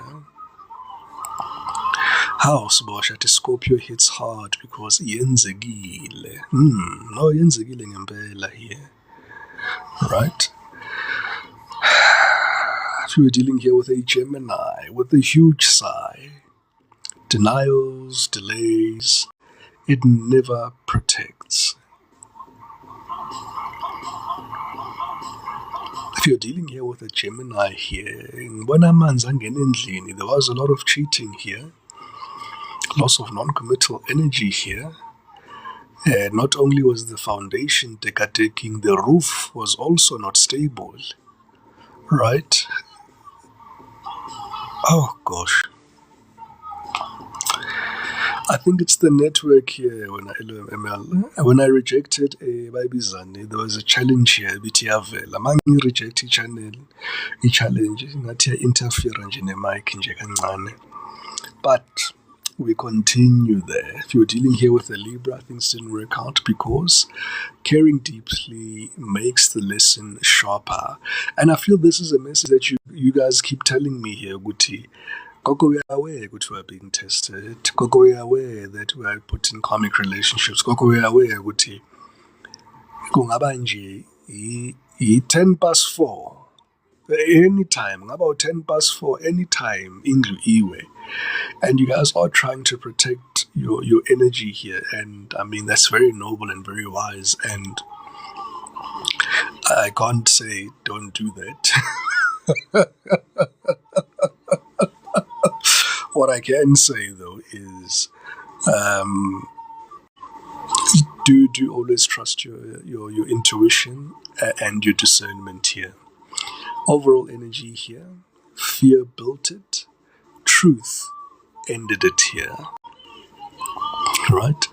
Speaker 1: House Bosha to Scorpio hits hard because yenzegile. No yenzegile ngempela here. Right? So we're dealing here with a Gemini with a huge sigh. Denials, delays. It never protects. If you're dealing here with a Gemini here, there was a lot of cheating here. Loss of non-committal energy here. Not only was the foundation taking, the roof was also not stable. Right? Oh gosh. I think it's the network here when I rejected a Babizane, there was a challenge here bitiyavela. Mangi reject channel challenge ngathi interfere nje nemic nje kancane. But we continue there. If you're dealing here with a Libra, things didn't work out because caring deeply makes the lesson sharper. And I feel this is a message that you guys keep telling me here, Guti. Gogo, we are aware that we are being tested. Gogo, we are aware that we are put in karmic relationships. Gogo, we are aware, Guti. Kungaba nje 4:10. Anytime, about 4:10, anytime, indlu iwe. And you guys are trying to protect your energy here. And I mean, that's very noble and very wise. And I can't say don't do that. What I can say, though, is do always trust your intuition and your discernment here. Overall energy here, fear built it, truth ended it here. Right?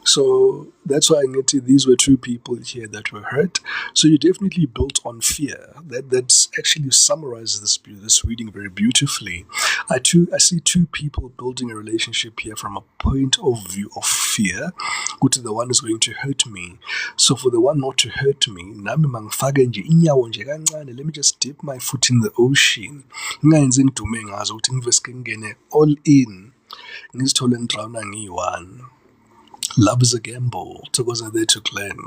Speaker 1: So that's why I get to, these were two people here that were hurt. So you definitely built on fear. That's actually summarizes this reading very beautifully. I see two people building a relationship here from a point of view of fear. Go to the one who's going to hurt me. So for the one not to hurt me, let me just dip my foot in the ocean. All in. Love is a gamble. Togoza there to Glen.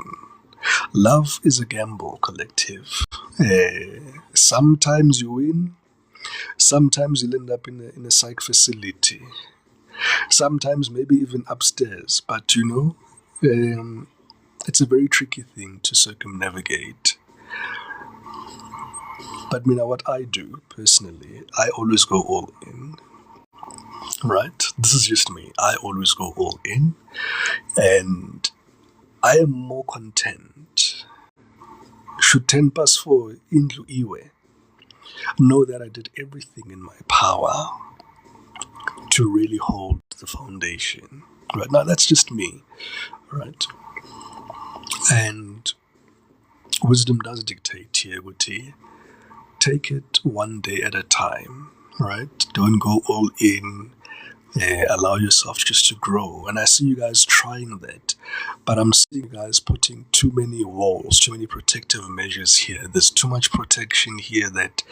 Speaker 1: Love is a gamble, collective. Sometimes you win. Sometimes you'll end up in a psych facility. Sometimes maybe even upstairs. But it's a very tricky thing to circumnavigate. But what I do personally, I always go all in. Right? This is just me. I always go all in. And I am more content. Should 4:10 indlu iwe, know that I did everything in my power to really hold the foundation. Right? Now that's just me. Right? And wisdom does dictate here, Guti. Take it one day at a time. Right? Don't go all in. Allow yourself just to grow. And I see you guys trying that. But I'm seeing you guys putting too many walls, too many protective measures here. There's too much protection here that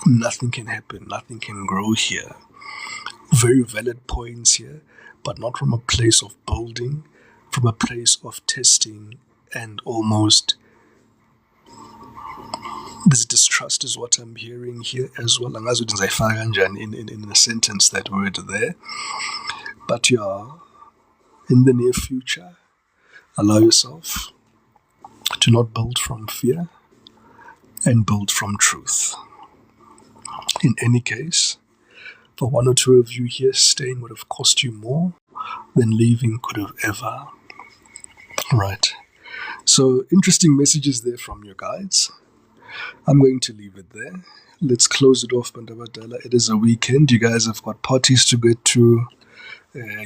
Speaker 1: nothing can happen. Nothing can grow here. Very valid points here, but not from a place of building, from a place of testing and almost this distrust is what I'm hearing here as well. In a sentence, that word there. But in the near future, allow yourself to not build from fear and build from truth. In any case, for one or two of you here, staying would have cost you more than leaving could have ever. Right. So, interesting messages there from your guides. I'm going to leave it there. Let's close it off, Bandabadala. It is a weekend. You guys have got parties to get to.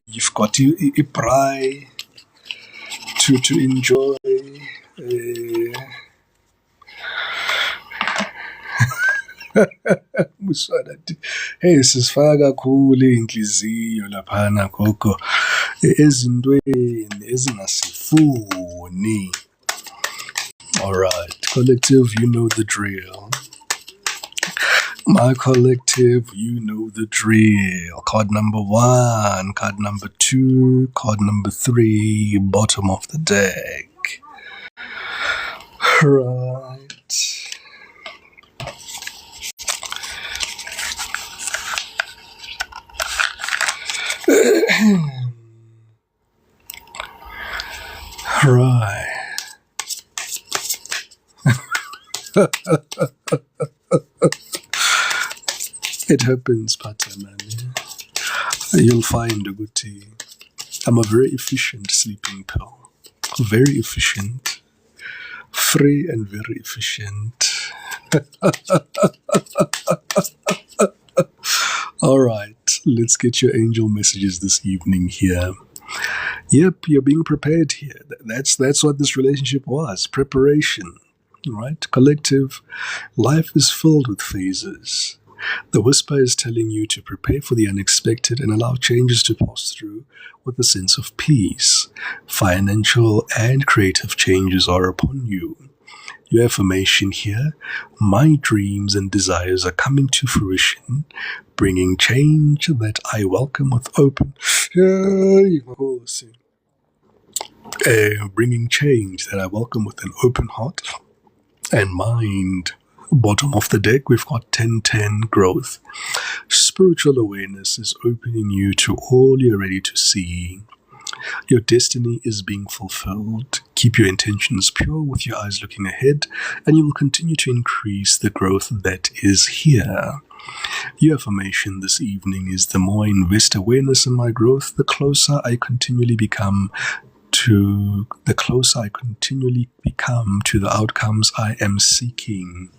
Speaker 1: You've got Ibrai to enjoy. Hey, sisifaka kakhulu inhliziyo laphana gogo ezintweni ezingasifuni. All right, collective, you know the drill. My collective, you know the drill. Card number 1, card number 2, card number 3, bottom of the deck. Right. Right. It happens, Pataman. You'll find a good tea. I'm a very efficient sleeping pill. Very efficient. Free and very efficient. All right, let's get your angel messages this evening here. Yep, you're being prepared here. That's what this relationship was. Preparation. Right? Collective. Life is filled with phases. The whisper is telling you to prepare for the unexpected and allow changes to pass through with a sense of peace. Financial and creative changes are upon you. Your affirmation here: my dreams and desires are coming to fruition, bringing change that I welcome with bringing change that I welcome with an open heart and mind. Bottom of the deck, we've got 10-10 growth. Spiritual awareness is opening you to all you're ready to see. Your destiny is being fulfilled. Keep your intentions pure with your eyes looking ahead, and you will continue to increase the growth that is here. Your affirmation this evening is: the more I invest awareness in my growth, the closer I continually become to the outcomes I am seeking.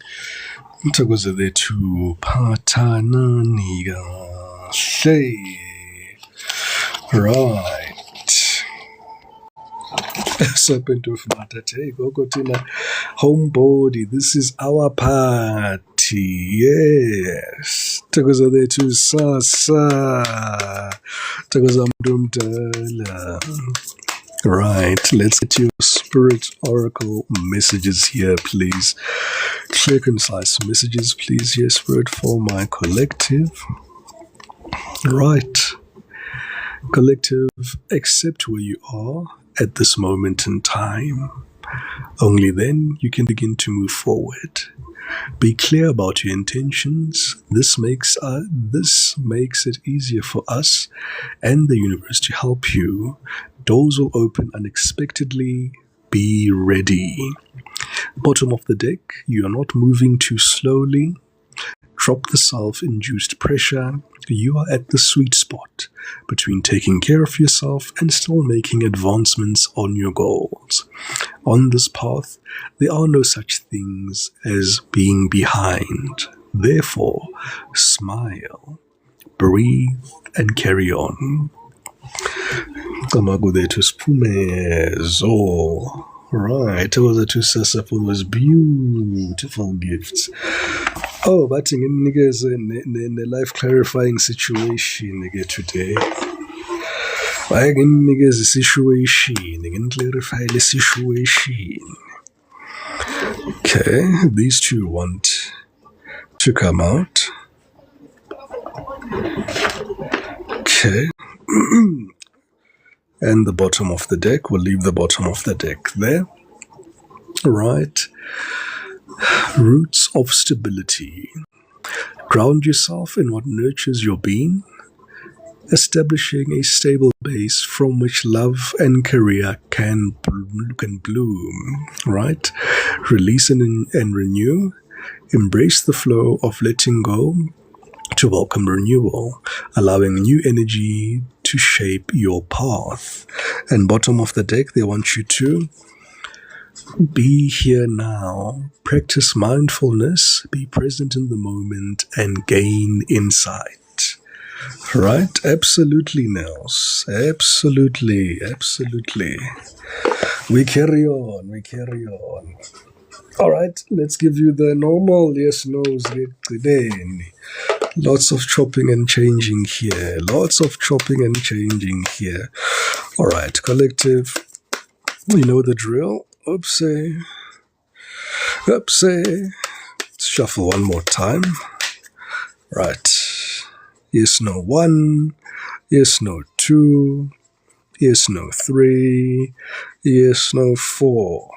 Speaker 1: Ntokoze lethu phathanani kahle. Right. Serpent of Matter, take Okotina, homebody. This is our party. Yes. Ntokoze lethu sasa. Ntokoze mdumdala. Right, let's get your spirit oracle messages here, please. Clear, concise messages, please. Yes, spirit for my collective. Right. Collective, accept where you are at this moment in time. Only then you can begin to move forward. Be clear about your intentions. This makes it easier for us and the universe to help you. Doors will open unexpectedly. Be ready. Bottom of the deck, you are not moving too slowly. Drop the self-induced pressure. You are at the sweet spot between taking care of yourself and still making advancements on your goals. On this path, there are no such things as being behind. Therefore, smile, breathe, and carry on. Right, those are two Sasa for those beautiful gifts. Oh, but in a life clarifying situation again today. I can a situation, I can clarify the situation. Okay, these two want to come out. Okay. And the bottom of the deck, we'll leave the bottom of the deck there. Right. Roots of stability. Ground yourself in what nurtures your being, establishing a stable base from which love and career can bloom. Right. Release and renew. Embrace the flow of letting go to welcome renewal, allowing new energy to shape your path. And bottom of the deck, they want you to be here now, practice mindfulness, be present in the moment, and gain insight. Right? Absolutely, Nels. Absolutely. We carry on. All right, let's give you the normal yes, no's. Lots of chopping and changing here. All right, collective, you know the drill. Oopsie. Let's shuffle one more time. Right. Yes, no 1. Yes, no 2. Yes, no 3. Yes, no 4.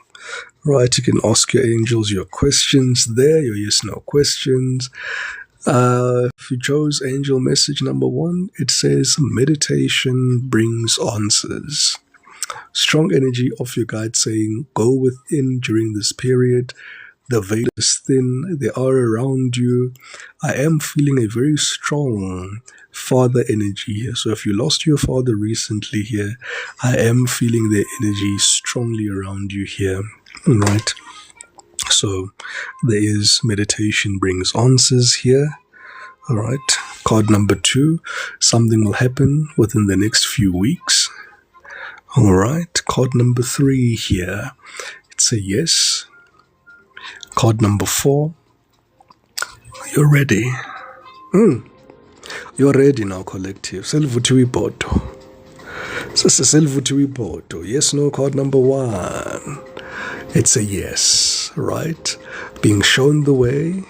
Speaker 1: Right, you can ask your angels your questions there, your yes, no questions. If you chose angel message number 1, it says meditation brings answers. Strong energy of your guide saying, go within during this period. The veil is thin. They are around you. I am feeling a very strong father energy here. So if you lost your father recently here, I am feeling the energy strongly around you here. Right. So there is meditation brings answers here. All right. Card number 2, something will happen within the next few weeks. All right. Card number 3 here, it's a yes. Card number 4, you're ready. You're ready now, collective. Yes, no, card number 1. It's a yes, right? Being shown the way,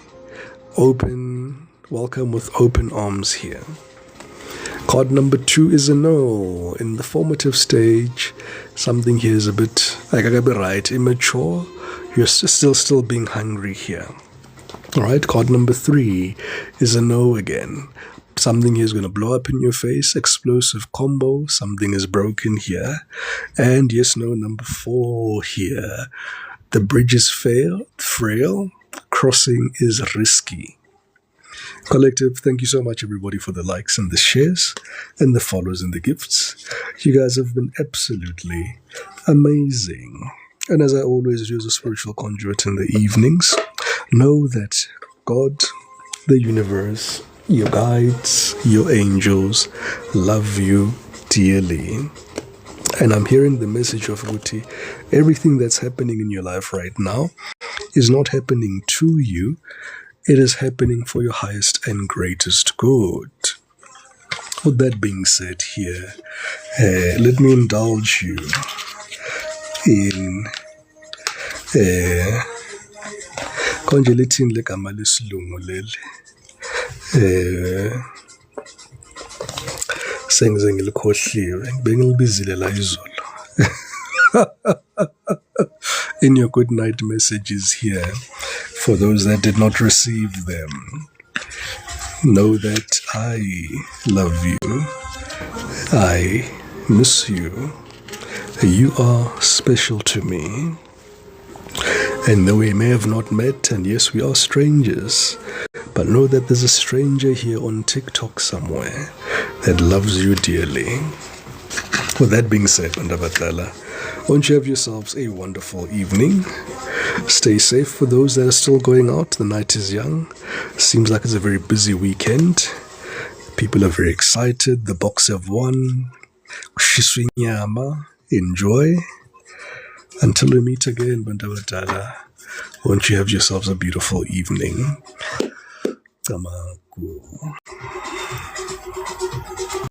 Speaker 1: open, welcome with open arms here. Card number 2 is a no. In the formative stage, something here is a bit, immature. You're still being hungry here. All right, card number 3 is a no again. Something here is going to blow up in your face, explosive combo, something is broken here. And yes, no, number 4 here. The bridge is frail, crossing is risky. Collective, thank you so much, everybody, for the likes and the shares and the follows and the gifts. You guys have been absolutely amazing. And as I always use a spiritual conduit in the evenings, know that God, the universe, your guides, your angels love you dearly. And I'm hearing the message of Guti. Everything that's happening in your life right now is not happening to you. It is happening for your highest and greatest good. With that being said here, let me indulge you in konje lithini legama lesilungu leli. Sengize ngilikhohliwe, bengilibizile la izolo. In your good night messages here, for those that did not receive them, know that I love you. I miss you. You are special to me. And though we may have not met, and yes, we are strangers, but know that there's a stranger here on TikTok somewhere that loves you dearly. With that being said, Bandabatala, won't you have yourselves a wonderful evening? Stay safe for those that are still going out. The night is young. Seems like it's a very busy weekend. People are very excited. The Boks have won. Enjoy. Until we meet again, Bandabatala, won't you have yourselves a beautiful evening? Tamaku.